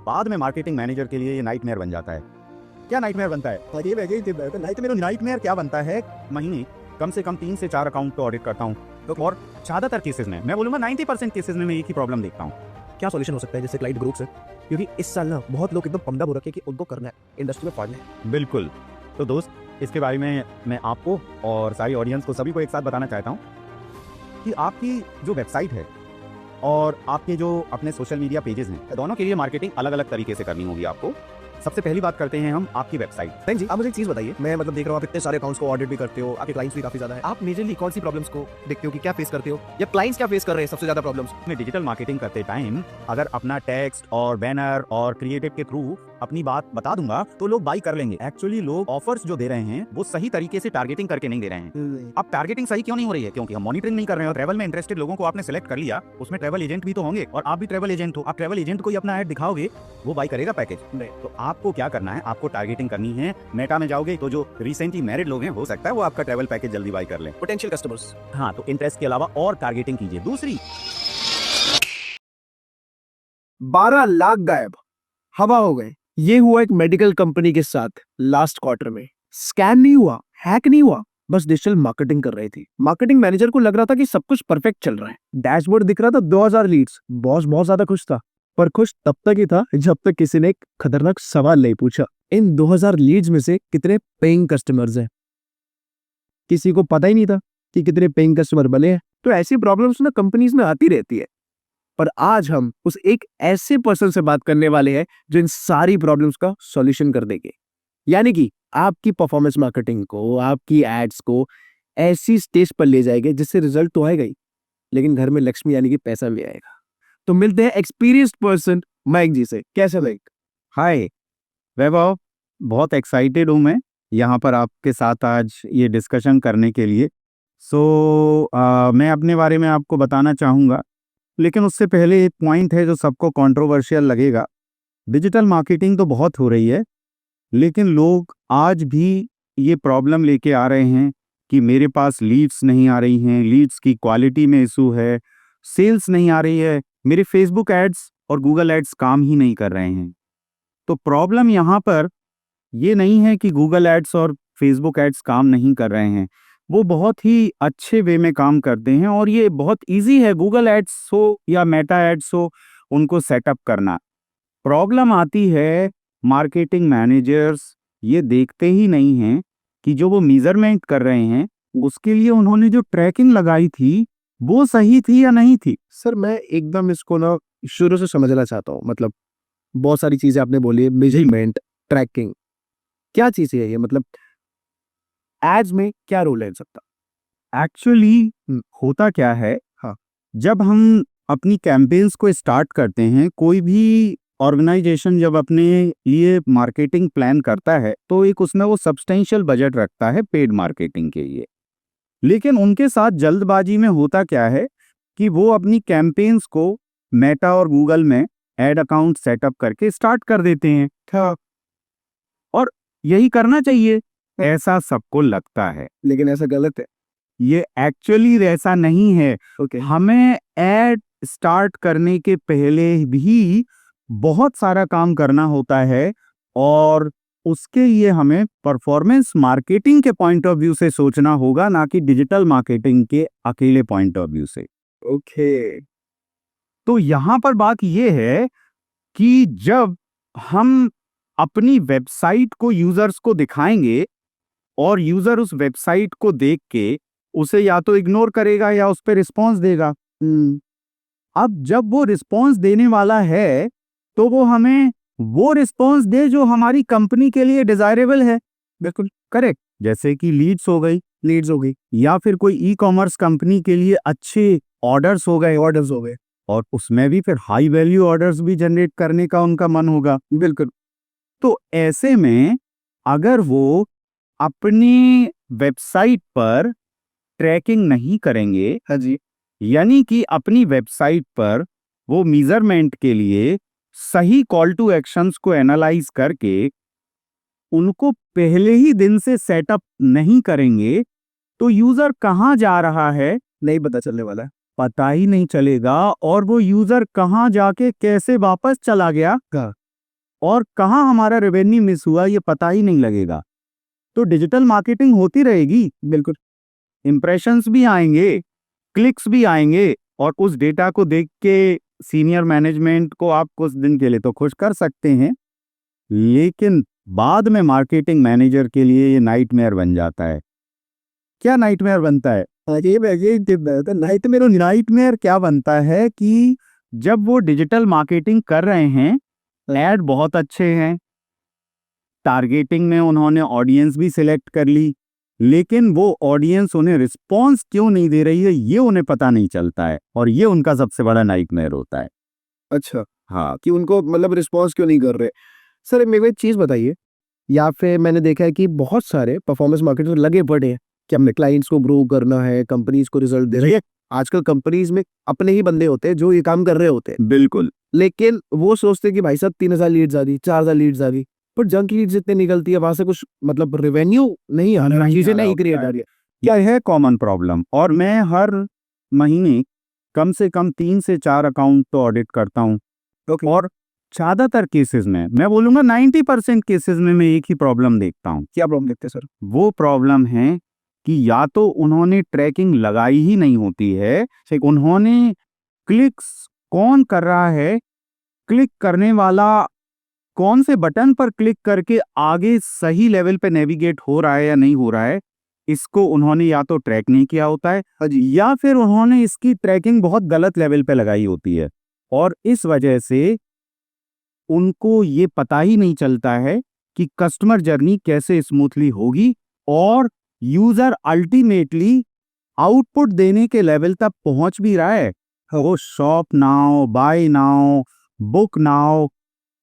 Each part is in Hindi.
बाद में मार्केटिंग मैनेजर के लिए ये नाइटमेयर बन जाता है। क्या नाइटमेयर बनता है? नाइटमेयर क्या बनता है, महीने कम से कम 3 से 4 अकाउंट को ऑडिट करता हूँ, और ज़्यादातर केसेस में, मैं बोलूँगा 90% केसेस में मैं एक ही प्रॉब्लम देखता हूँ। क्या सॉल्यूशन हो सकता है जैसे क्लाइंट ग्रुप से? क्योंकि इस साल ना बहुत लोग एकदम पंगा हो रखे कि उनको करना है, इंडस्ट्री में फाड़ना है। बिल्कुल। तो दोस्त, इसके बारे में मैं आपको और सारी ऑडियंस को, सभी को एक साथ बताना चाहता हूँ कि आपकी जो वेबसाइट है और आपके जो अपने सोशल मीडिया पेजेस हैं, दोनों के लिए मार्केटिंग अलग अलग तरीके से करनी होगी आपको। सबसे पहली बात करते हैं हम आपकी वेबसाइट। थैंक जी, आप मुझे एक चीज़ बताइए, मैं मतलब देख रहा हूँ आप इतने सारे अकाउंट्स को ऑडिट भी करते हो, आपके क्लाइंट्स भी काफी ज्यादा है। आप मेजरली कौन सी प्रॉब्लम्स को देखते हो कि क्या फेस करते हो, या क्लाइंट्स क्या फेस कर रहे हैं सबसे ज्यादा प्रॉब्लम्स? में डिजिटल मार्केटिंग करते टाइम अगर अपना टेक्स्ट और बैनर और क्रिएटिव के थ्रू अपनी बात बता दूंगा तो लोग बाई कर लेंगे। एक्चुअली लोग ऑफर्स जो दे रहे हैं वो सही तरीके से टारगेटिंग करके नहीं दे रहे हैं। अब टारगेटिंग सही क्यों नहीं हो रही है? क्योंकि हम मॉनिटरिंग नहीं कर रहे हैं। और ट्रैवल में इंटरेस्टेड लोगों को आपने सिलेक्ट कर लिया, उसमें ट्रैवल एजेंट भी तो होंगे और आप भी ट्रैवल एजेंट हो। आप ट्रैवल एजेंट को ही अपना ऐड दिखाओगे, वो बाई करेगा पैकेज? नहीं। तो आपको क्या करना है, आपको टारगेटिंग करनी है। मेटा में जाओगे तो जो रिसेंटली मैरिड लोग हैं, हो सकता है वो आपका ट्रैवल पैकेज जल्दी बाई कर लें, पोटेंशियल कस्टमर्स। हाँ, तो इंटरेस्ट के अलावा और टारगेटिंग कीजिए। दूसरी, 12 लाख गायब, हवा हो गए। ये हुआ एक मेडिकल कंपनी के साथ लास्ट क्वार्टर में। स्कैम नहीं हुआ, हैक नहीं हुआ, बस डिजिटल मार्केटिंग कर रही थी। मार्केटिंग मैनेजर को लग रहा था कि सब कुछ परफेक्ट चल रहा है, डैशबोर्ड दिख रहा था 2000 लीड्स, बॉस बहुत ज्यादा खुश था। पर खुश तब तक ही था जब तक किसी ने एक खतरनाक सवाल नहीं पूछा, इन 2000 लीड्स में से कितने पेइंग कस्टमर्स हैं? किसी को पता ही नहीं था कि कितने पेइंग कस्टमर बने हैं। तो ऐसी प्रॉब्लम्स ना कंपनीज में आती रहती है, पर आज हम उस एक ऐसे पर्सन से बात करने वाले हैं जो इन सारी प्रॉब्लम्स का सॉल्यूशन कर देंगे। यानी कि आपकी परफॉर्मेंस मार्केटिंग को, आपकी एड्स को ऐसी स्टेज पर ले जाएंगे जिससे रिजल्ट तो आएगा ही, लेकिन घर में लक्ष्मी यानी कि पैसा भी आएगा। तो मिलते हैं एक्सपीरियंस्ड पर्सन माइक जी से। कैसे माइक? हाय वैभव, बहुत एक्साइटेड हूँ मैं यहाँ पर आपके साथ आज ये डिस्कशन करने के लिए। मैं अपने बारे में आपको बताना चाहूँगा, लेकिन उससे पहले एक पॉइंट है जो सबको कंट्रोवर्शियल लगेगा। डिजिटल मार्केटिंग तो बहुत हो रही है, लेकिन लोग आज भी ये प्रॉब्लम लेके आ रहे हैं कि मेरे पास लीड्स नहीं आ रही हैं, लीड्स की क्वालिटी में इशू है, सेल्स नहीं आ रही है, मेरे फेसबुक एड्स और गूगल एड्स काम ही नहीं कर रहे हैं। तो प्रॉब्लम यहाँ पर ये नहीं है कि गूगल एड्स और फेसबुक एड्स काम नहीं कर रहे हैं, वो बहुत ही अच्छे वे में काम करते हैं और ये बहुत इजी है, गूगल एड्स हो या मेटा एड्स हो, उनको सेटअप करना। प्रॉब्लम आती है मार्केटिंग मैनेजर्स ये देखते ही नहीं हैं कि जो वो मेजरमेंट कर रहे हैं उसके लिए उन्होंने जो ट्रैकिंग लगाई थी वो सही थी या नहीं थी। सर मैं एकदम इसको ना शुरू से समझना चाहता हूँ। मतलब बहुत सारी चीजें आपने बोली, मेजरमेंट, ट्रैकिंग, क्या चीज है ये? मतलब एड्स में क्या रोल है इन सबका? एक्चुअली होता क्या है, हाँ, जब हम अपनी कैंपेन्स को स्टार्ट करते हैं, कोई भी ऑर्गेनाइजेशन जब अपने लिए मार्केटिंग प्लान करता है तो एक उसमें वो सब्सटेंशियल बजट रखता है पेड मार्केटिंग के लिए। लेकिन उनके साथ जल्दबाजी में होता क्या है कि वो अपनी कैंपेन्स को मेटा और गूगल में एड अकाउंट सेटअप करके स्टार्ट कर देते हैं। हाँ, और यही करना चाहिए, ऐसा सबको लगता है, लेकिन ऐसा गलत है। ये एक्चुअली ऐसा नहीं है। ओके, हमें एड स्टार्ट करने के पहले भी बहुत सारा काम करना होता है और उसके लिए हमें परफॉर्मेंस मार्केटिंग के पॉइंट ऑफ व्यू से सोचना होगा, ना कि डिजिटल मार्केटिंग के अकेले पॉइंट ऑफ व्यू से। ओके, तो यहां पर बात यह है कि जब हम अपनी वेबसाइट को यूजर्स को दिखाएंगे और यूजर उस वेबसाइट को देख के उसे या तो इग्नोर करेगा या उस पर रिस्पॉन्स देगा। अब जब वो रिस्पॉन्स देने वाला है तो वो हमें वो रिस्पॉन्स दे जो हमारी कंपनी के लिए डिजायरेबल है। बिल्कुल करेक्ट, जैसे कि लीड्स हो गई, या फिर कोई ई कॉमर्स कंपनी के लिए अच्छे ऑर्डर्स हो गए, और उसमें भी फिर हाई वैल्यू ऑर्डर्स भी जनरेट करने का उनका मन होगा। बिल्कुल। तो ऐसे में अगर वो अपनी वेबसाइट पर ट्रैकिंग नहीं करेंगे, हाँ जी, यानी कि अपनी वेबसाइट पर वो मेजरमेंट के लिए सही कॉल टू एक्शंस को एनालाइज करके उनको पहले ही दिन से सेटअप नहीं करेंगे तो यूजर कहां जा रहा है नहीं पता चलने वाला है। पता ही नहीं चलेगा, और वो यूजर कहां जाके कैसे वापस चला गया और कहाँ हमारा रेवेन्यू मिस हुआ ये पता ही नहीं लगेगा। तो डिजिटल मार्केटिंग होती रहेगी, बिल्कुल। इंप्रेशंस भी आएंगे, क्लिक्स भी आएंगे, और उस डेटा को देख के सीनियर मैनेजमेंट को आप कुछ दिन के लिए तो खुश कर सकते हैं, लेकिन बाद में मार्केटिंग मैनेजर के लिए ये नाइटमेयर बन जाता है। क्या नाइटमेयर बनता है? नाइटमेयर क्या बनता है कि जब वो डिजिटल मार्केटिंग कर रहे हैं, एड बहुत अच्छे हैं, टारगेटिंग में उन्होंने ऑडियंस भी सिलेक्ट कर ली, लेकिन वो ऑडियंस उन्हें रिस्पॉन्स क्यों नहीं दे रही है ये उन्हें पता नहीं चलता है, और ये उनका सबसे बड़ा नाइटमेयर होता है। अच्छा, हाँ, कि उनको मतलब रिस्पॉन्स क्यों नहीं कर रहे। सर मेरे को एक चीज़ बताइए, या फिर मैंने देखा है कि बहुत सारे परफॉर्मेंस मार्केटर लगे पड़े हैं कि हमने क्लाइंट्स को ग्रो करना है, कंपनीज को रिजल्ट दे रहे हैं। आजकल कंपनीज में अपने ही बंदे होते हैं जो ये काम कर रहे होते हैं, बिल्कुल। लेकिन वो सोचते हैं कि भाई साहब 3000 लीड्स आ गई, 4000 लीड्स आ गई, पर जंक लीड्स इतनी निकलती है, वहां से कुछ मतलब रेवेन्यू नहीं आ रहा, चीजें नहीं क्रिएट आ रही है। क्या है कॉमन प्रॉब्लम, और मैं हर महीने कम से कम 3 से 4 अकाउंट तो ऑडिट करता हूँ, और ज्यादातर केसेस में मैं बोलूंगा 90% केसेस में मैं एक ही प्रॉब्लम देखता हूँ। क्या प्रॉब्लम देखते हैं सर? वो प्रॉब्लम है कि या तो उन्होंने ट्रैकिंग लगाई ही नहीं होती है, उन्होंने क्लिक्स कौन कर रहा है, क्लिक करने वाला कौन से बटन पर क्लिक करके आगे सही लेवल पे नेविगेट हो रहा है या नहीं हो रहा है, इसको उन्होंने या तो ट्रैक नहीं किया होता है, या फिर उन्होंने इसकी ट्रैकिंग बहुत गलत लेवल पे लगाई होती है, और इस वजह से उनको ये पता ही नहीं चलता है कि कस्टमर जर्नी कैसे स्मूथली होगी, और यूजर अल्टीमेटली आउटपुट देने के लेवल तक पहुंच भी रहा है, वो shop now, buy now, book now,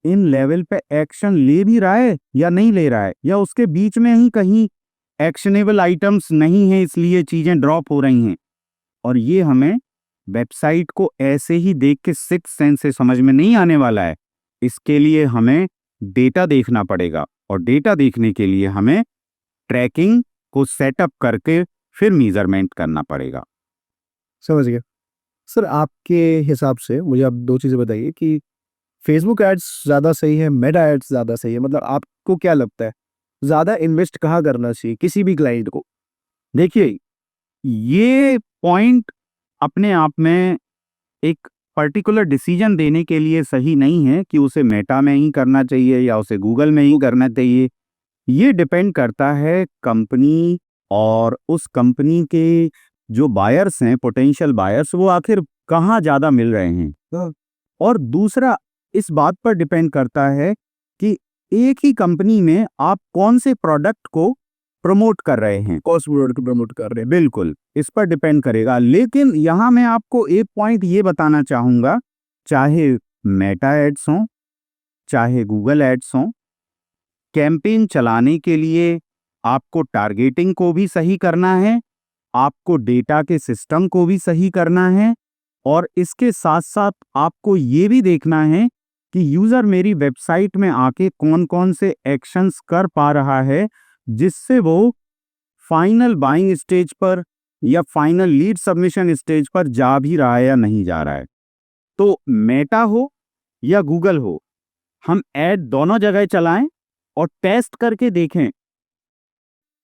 इन लेवल पे एक्शन ले भी रहा है या नहीं ले रहा है, या उसके बीच में ही कहीं एक्शनेबल आइटम्स नहीं है इसलिए चीजें ड्रॉप हो रही हैं। और ये हमें वेबसाइट को ऐसे ही देख के सिक्स सेंस से समझ में नहीं आने वाला है, इसके लिए हमें डेटा देखना पड़ेगा, और डेटा देखने के लिए हमें ट्रैकिंग को सेटअप करके फिर मेजरमेंट करना पड़ेगा। समझ गया। सर आपके हिसाब से मुझे आप दो चीजें बताइए कि फेसबुक एड्स ज्यादा सही है, मेटा एड्स ज्यादा सही है, मतलब आपको क्या लगता है ज्यादा इन्वेस्ट कहाँ करना चाहिए किसी भी क्लाइंट को? देखिए, ये पॉइंट अपने आप में एक पर्टिकुलर डिसीजन देने के लिए सही नहीं है कि उसे मेटा में ही करना चाहिए या उसे गूगल में ही करना चाहिए। ये डिपेंड करता है कंपनी और उस कंपनी के जो बायर्स हैं, पोटेंशियल बायर्स, वो आखिर कहाँ ज़्यादा मिल रहे हैं, और दूसरा इस बात पर डिपेंड करता है कि एक ही कंपनी में आप कौन से प्रोडक्ट को प्रमोट कर रहे हैं, कॉस्ट प्रोडक्ट प्रमोट कर रहे हैं। बिल्कुल इस पर डिपेंड करेगा। लेकिन यहाँ मैं आपको एक पॉइंट ये बताना चाहूँगा, चाहे मेटा एड्स हों, चाहे गूगल एड्स हों, कैंपेन चलाने के लिए आपको टारगेटिंग को भी सही करना है, आपको डेटा के सिस्टम को भी सही करना है, और इसके साथ साथ आपको ये भी देखना है कि यूजर मेरी वेबसाइट में आके कौन कौन से एक्शंस कर पा रहा है, जिससे वो फाइनल बाइंग स्टेज पर या फाइनल लीड सबमिशन स्टेज पर जा भी रहा है या नहीं जा रहा है। तो मेटा हो या गूगल हो, हम ऐड दोनों जगह चलाएं और टेस्ट करके देखें।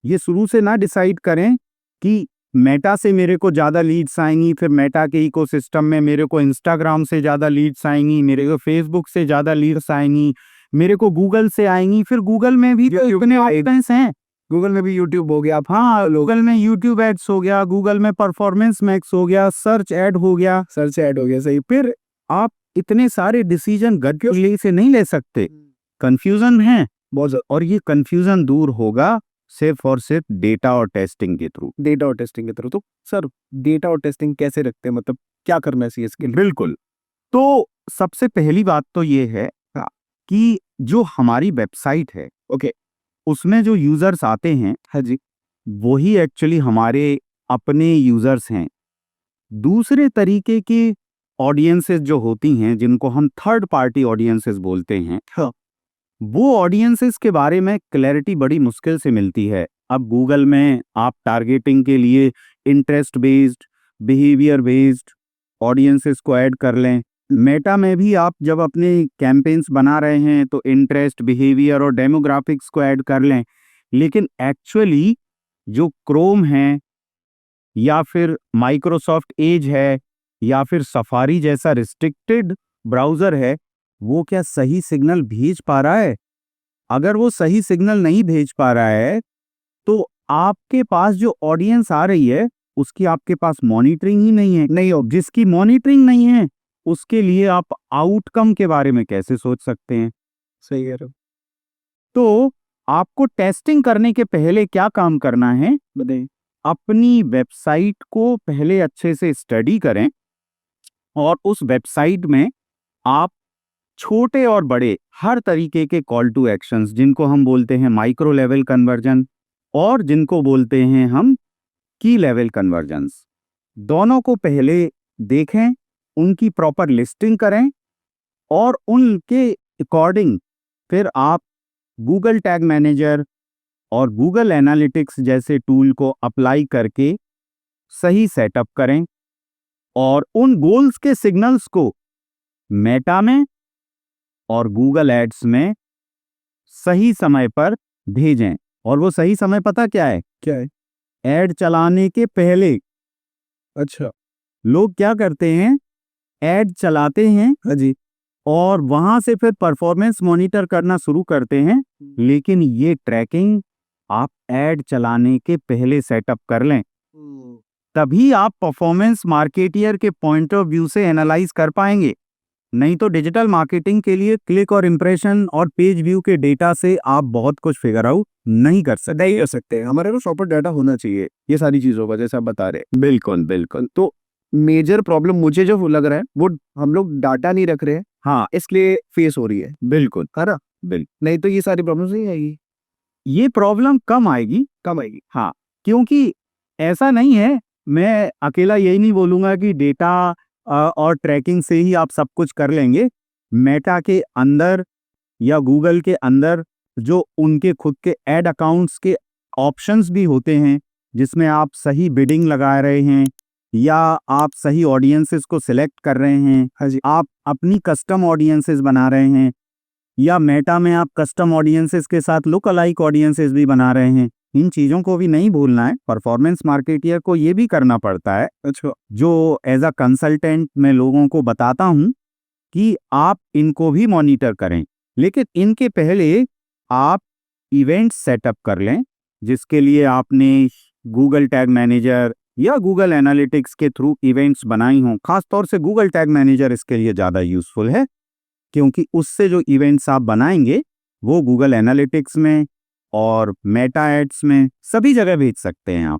ये शुरू से ना डिसाइड करें कि मेटा से मेरे को ज़्यादा लीड्स आएंगी, फिर मेटा के इकोसिस्टम में मेरे को इंस्टाग्राम से ज़्यादा लीड्स आएंगी, मेरे को फेसबुक से ज़्यादा लीड्स आएंगी, मेरे को गूगल से आएंगी। फिर गूगल में भी तो इतने ऑप्शंस हैं, गूगल में भी यूट्यूब हो गया, हाँ, गूगल में यूट्यूब एड्स हो गया, गूगल में परफॉर्मेंस मैक्स हो गया, सर्च ऐड हो गया, सर्च ऐड हो गया। सही। फिर आप इतने सारे डिसीजन गट से नहीं ले सकते, कंफ्यूजन है बहुत ज्यादा। और ये कंफ्यूजन दूर होगा सिर्फ और सिर्फ डेटा और टेस्टिंग के थ्रू। डेटा और टेस्टिंग के थ्रू। तो सर डेटा और टेस्टिंग कैसे रखते हैं, मतलब क्या करना चाहिए इसके लिए? बिल्कुल, तो सबसे पहली बात तो ये है कि जो हमारी वेबसाइट है, ओके। उसमें जो यूजर्स आते हैं, हाँ जी। वही एक्चुअली हमारे अपने यूजर्स हैं। दूसरे तरीके की ऑडियंसेस जो होती हैं, जिनको हम थर्ड पार्टी ऑडियंसेस बोलते हैं, हाँ। वो ऑडियंसेस के बारे में क्लैरिटी बड़ी मुश्किल से मिलती है। अब गूगल में आप टारगेटिंग के लिए interest based, behaviour based audiences को ऐड कर लें, मेटा में भी आप जब अपने कैंपेन्स बना रहे हैं तो इंटरेस्ट, बिहेवियर और डेमोग्राफिक्स को ऐड कर लें, लेकिन एक्चुअली जो क्रोम है या फिर माइक्रोसॉफ्ट एज है या फिर सफारी जैसा रिस्ट्रिक्टेड ब्राउज़र है, वो क्या सही सिग्नल भेज पा रहा है? अगर वो सही सिग्नल नहीं भेज पा रहा है, तो आपके पास जो ऑडियंस आ रही है, उसकी आपके पास मॉनिटरिंग ही नहीं है। नहीं हो जिसकी मॉनिटरिंग नहीं है, उसके लिए आप आउटकम के बारे में कैसे सोच सकते हैं? सही कह रहे हो। तो आपको टेस्टिंग करने के पहले क्या काम करना है? बताइए। अपनी वेबसाइट को पहले अच्छे से स्टडी करें और उस वेबसाइट में आप छोटे और बड़े हर तरीके के कॉल टू एक्शंस, जिनको हम बोलते हैं माइक्रो लेवल कन्वर्जन और जिनको बोलते हैं हम की लेवल कन्वर्जन्स, दोनों को पहले देखें, उनकी प्रॉपर लिस्टिंग करें और उनके अकॉर्डिंग फिर आप गूगल टैग मैनेजर और गूगल एनालिटिक्स जैसे टूल को अप्लाई करके सही सेटअप करें और उन गोल्स के सिग्नल्स को मेटा में और गूगल एड्स में सही समय पर भेजें। और वो सही समय पता क्या है? क्या है? ऐड चलाने के पहले। अच्छा। लोग क्या करते हैं, ऐड चलाते हैं हाँ जी। और वहां से फिर परफॉर्मेंस मॉनिटर करना शुरू करते हैं, लेकिन ये ट्रैकिंग आप ऐड चलाने के पहले सेटअप कर लें, तभी आप परफॉर्मेंस मार्केटियर के पॉइंट ऑफ व्यू से एनालाइज कर पाएंगे। नहीं तो डिजिटल मार्केटिंग के लिए क्लिक और इंप्रेशन और पेज व्यू के डेटा से आप बहुत कुछ फिगर आउट नहीं कर सकते। नहीं कर सकते, हमारे पास प्रॉपर डाटा होना चाहिए ये सारी चीजों का, जैसे आप बता रहे। बिल्कुल बिल्कुल। तो मेजर प्रॉब्लम मुझे जो लग रहा है वो हम लोग डाटा नहीं रख रहे हैं, हाँ, इसलिए फेस हो रही है बिल्कुल ना। बिल्कुल। नहीं तो ये सारी प्रॉब्लम्स नहीं आएगी, ये प्रॉब्लम कम आएगी। कम आएगी। हाँ, क्योंकि ऐसा नहीं है, मैं अकेला यही नहीं बोलूंगा कि डेटा और ट्रैकिंग से ही आप सब कुछ कर लेंगे। मेटा के अंदर या गूगल के अंदर जो उनके खुद के एड अकाउंट्स के ऑप्शंस भी होते हैं, जिसमें आप सही बिडिंग लगा रहे हैं या आप सही ऑडियंसेस को सिलेक्ट कर रहे हैं, हाँ जी। आप अपनी कस्टम ऑडियंसेस बना रहे हैं या मेटा में आप कस्टम ऑडियंसेस के साथ लुक अलाइक ऑडियंसेस भी बना रहे हैं, इन चीज़ों को भी नहीं भूलना है। परफॉर्मेंस मार्केटियर को ये भी करना पड़ता है, अच्छा। जो एज अ कंसल्टेंट मैं लोगों को बताता हूं कि आप इनको भी मॉनिटर करें, लेकिन इनके पहले आप इवेंट सेटअप कर लें, जिसके लिए आपने गूगल टैग मैनेजर या गूगल एनालिटिक्स के थ्रू इवेंट्स बनाई हों। खासतौर से गूगल टैग मैनेजर इसके लिए ज़्यादा यूजफुल है, क्योंकि उससे जो इवेंट्स आप बनाएंगे वो गूगल एनालिटिक्स में और मेटा एड्स में सभी जगह भेज सकते हैं आप।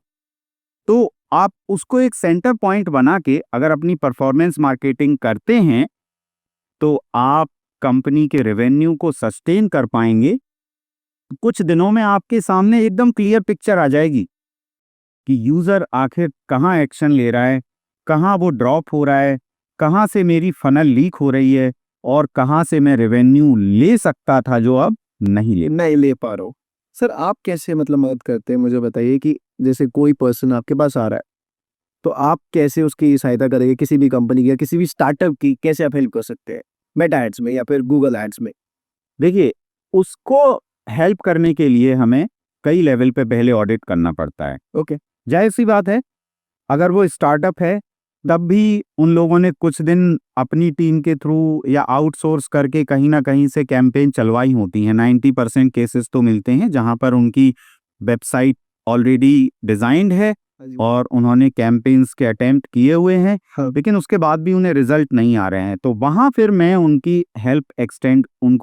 तो आप उसको एक सेंटर पॉइंट बना के अगर अपनी परफॉर्मेंस मार्केटिंग करते हैं, तो आप कंपनी के रेवेन्यू को सस्टेन कर पाएंगे। कुछ दिनों में आपके सामने एकदम क्लियर पिक्चर आ जाएगी कि यूजर आखिर कहाँ एक्शन ले रहा है, कहाँ वो ड्रॉप हो रहा है, कहाँ से मेरी फनल लीक हो रही है और कहाँ से मैं रेवेन्यू ले सकता था जो अब नहीं ले पा रहा हूँ। सर आप कैसे मतलब मदद करते हैं, मुझे बताइए कि जैसे कोई पर्सन आपके पास आ रहा है तो आप कैसे उसकी सहायता करेंगे, किसी भी कंपनी की या किसी भी स्टार्टअप की कैसे आप हेल्प कर सकते हैं मेटा एड्स में या फिर गूगल एड्स में? देखिए, उसको हेल्प करने के लिए हमें कई लेवल पे पहले ऑडिट करना पड़ता है। ओके। जाहिर सी बात है, अगर वो स्टार्टअप है तब भी उन लोगों ने कुछ दिन अपनी टीम के थ्रू या आउटसोर्स करके कहीं ना कहीं से कैंपेन चलवाई होती हैं। 90% केसेस तो मिलते हैं जहां पर उनकी वेबसाइट ऑलरेडी डिजाइंड है और उन्होंने कैंपेन्स के अटेम्प्ट किए हुए हैं, लेकिन उसके बाद भी उन्हें रिजल्ट नहीं आ रहे हैं। तो वहां फिर मैं उनको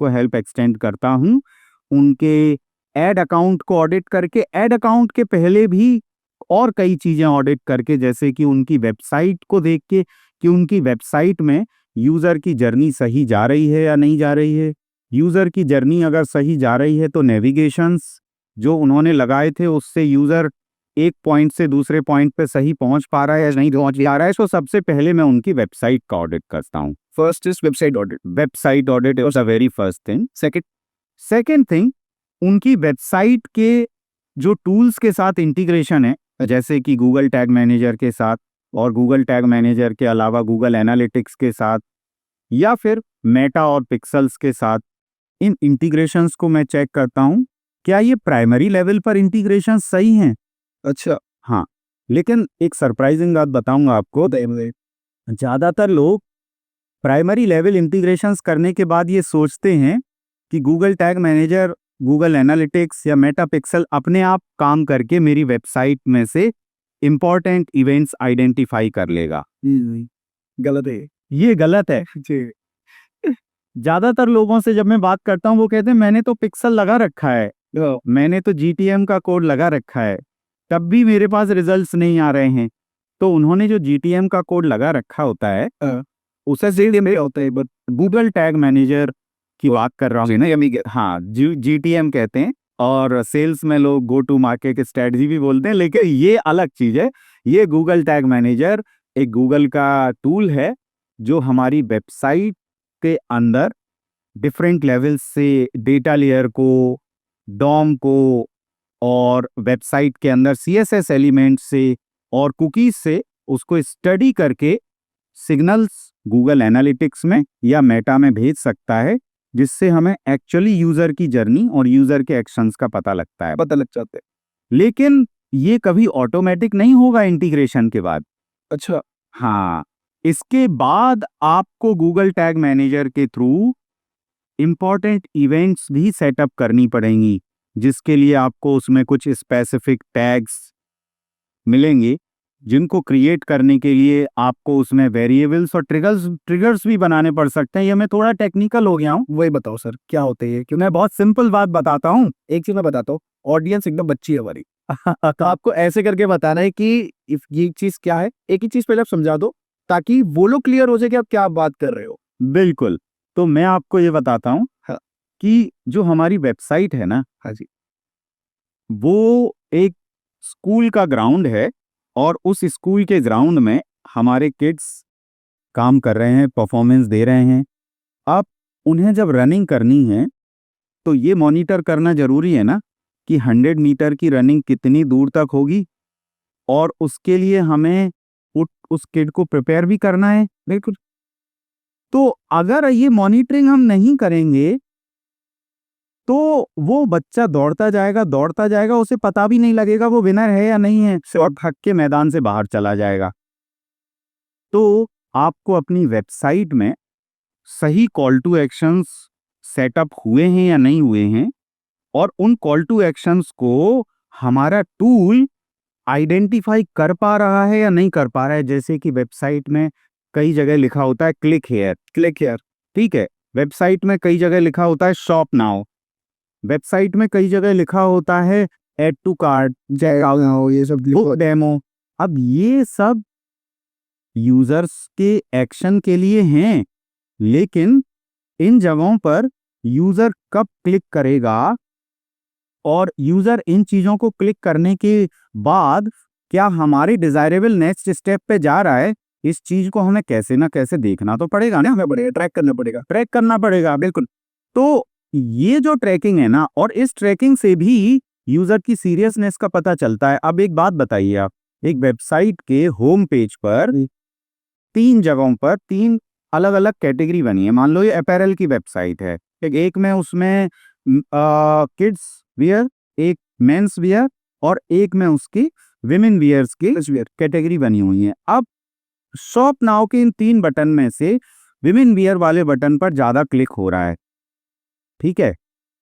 हेल्प एक्सटेंड करता हूं, उनके एड अकाउंट को ऑडिट करके, एड अकाउंट के पहले भी और कई चीजें ऑडिट करके, जैसे कि उनकी वेबसाइट को देख के कि उनकी वेबसाइट में यूजर की जर्नी सही जा रही है या नहीं जा रही है। यूजर की जर्नी अगर सही जा रही है तो नेविगेशंस जो उन्होंने लगाए थे उससे यूजर एक पॉइंट से दूसरे पॉइंट पे सही पहुंच पा रहा है या नहीं पहुंच पा रहा है। तो सबसे पहले मैं उनकी वेबसाइट का ऑडिट करता हूँ। First is website audit. Website audit is the very first thing. Second thing, उनकी वेबसाइट के जो टूल्स के साथ इंटीग्रेशन है, जैसे कि गूगल टैग मैनेजर के साथ और गूगल टैग मैनेजर के अलावा गूगल एनालिटिक्स के साथ या फिर मेटा और पिक्सेल्स के साथ इन इंटीग्रेशंस को मैं चेक करता हूँ, क्या ये प्राइमरी लेवल पर इंटीग्रेशन सही हैं। अच्छा। हाँ, लेकिन एक सरप्राइजिंग बात बताऊंगा आपको, ज़्यादातर लोग प्राइमरी लेवल इंटीग्रेशंस करने के बाद ये सोचते हैं कि Google tag manager, Google analytics या मेटा पिक्सल अपने आप काम करके मेरी वेबसाइट में से इंपॉर्टेंट इवेंट्स आइडेंटिफाई कर लेगा। गलत है ये गलत है। जी। ज़्यादातर लोगों से जब मैं बात करता हूँ वो कहते हैं मैंने तो पिक्सल लगा रखा है, मैंने तो GTM का कोड लगा रखा है, तब भी मेरे पास रिजल्ट्स नहीं आ रहे हैं। तो उन्होंने जो GTM का कोड लगा रखा होता है उसे से में होता है, बट गूगल टैग मैनेजर की बात कर रहा हूँ ना, हाँ GTM कहते हैं, और सेल्स में लोग गो टू मार्केट स्ट्रेटजी भी बोलते हैं, लेकिन ये अलग चीज़ है। ये गूगल टैग मैनेजर एक गूगल का टूल है जो हमारी वेबसाइट के अंदर डिफरेंट लेवल्स से डेटा लेयर को, डॉम को, और वेबसाइट के अंदर CSS एलिमेंट से और कुकीज से उसको स्टडी करके सिग्नल्स गूगल एनालिटिक्स में या मेटा में भेज सकता है, जिससे हमें एक्चुअली यूजर की जर्नी और यूजर के एक्शंस का पता लग जाता है। लेकिन ये कभी ऑटोमेटिक नहीं होगा इंटीग्रेशन के बाद। अच्छा। हाँ, इसके बाद आपको गूगल टैग मैनेजर के थ्रू इंपॉर्टेंट इवेंट्स भी सेटअप करनी पड़ेंगी, जिसके लिए आपको उसमें कुछ स्पेसिफिक टैग्स मिलेंगे, जिनको क्रिएट करने के लिए आपको उसमें वेरिएबल्स और ट्रिगर्स भी बनाने पड़ सकते हैं। ये मैं थोड़ा टेक्निकल हो गया हूँ, वही बताओ सर क्या होते हैं, क्यों? मैं बहुत सिंपल बात बताता हूँ। एक चीज मैं बताता हूँ, ऑडियंस एकदम बच्ची है हमारी। तो आपको ऐसे करके बताना है कि इफ ये चीज क्या है, एक ही चीज पहले आप समझा दो ताकि वो लोग क्लियर हो जाए कि आप क्या बात कर रहे हो। बिल्कुल, तो मैं आपको ये बताता हूँ हाँ। कि जो हमारी वेबसाइट है ना, हाँ जी। वो एक स्कूल का ग्राउंड है, और उस स्कूल के ग्राउंड में हमारे किड्स काम कर रहे हैं, परफॉर्मेंस दे रहे हैं। अब उन्हें जब रनिंग करनी है तो ये मॉनिटर करना जरूरी है ना कि 100 मीटर की रनिंग कितनी दूर तक होगी, और उसके लिए हमें उस किड को प्रिपेयर भी करना है। बिल्कुल। तो अगर ये मॉनिटरिंग हम नहीं करेंगे तो वो बच्चा दौड़ता जाएगा, उसे पता भी नहीं लगेगा वो विनर है या नहीं है, और थक के मैदान से बाहर चला जाएगा। तो आपको अपनी वेबसाइट में सही कॉल टू एक्शंस सेटअप हुए हैं या नहीं हुए हैं, और उन कॉल टू एक्शंस को हमारा टूल आइडेंटिफाई कर पा रहा है या नहीं कर पा रहा है। जैसे कि वेबसाइट में कई जगह लिखा होता है क्लिक हेयर, ठीक है। वेबसाइट में कई जगह लिखा होता है शॉप नाउ, वेबसाइट में कई जगह लिखा होता है ऐड टू कार्ट, ये सब बुक डेमो। अब ये सब यूजर्स के एक्शन के लिए हैं, लेकिन इन जगहों पर यूजर कब क्लिक करेगा और यूजर इन चीजों को क्लिक करने के बाद क्या हमारे डिजायरेबल नेक्स्ट स्टेप पे जा रहा है, इस चीज को हमें कैसे ना कैसे देखना तो पड़ेगा ना, हमें ट्रैक करना पड़ेगा। बिल्कुल। तो ये जो ट्रैकिंग है ना, और इस ट्रैकिंग से भी यूजर की सीरियसनेस का पता चलता है। अब एक बात बताइए, आप एक वेबसाइट के होम पेज पर 3 जगहों पर 3 अलग अलग कैटेगरी बनी है। मान लो ये अपैरल की वेबसाइट है, एक में उसमें किड्स वियर, एक मेंस वियर, और एक में उसकी विमेन वियर्स की कैटेगरी बनी हुई है। अब शॉप नाउ के इन 3 बटन में से विमेन वियर वाले बटन पर ज्यादा क्लिक हो रहा है, ठीक है।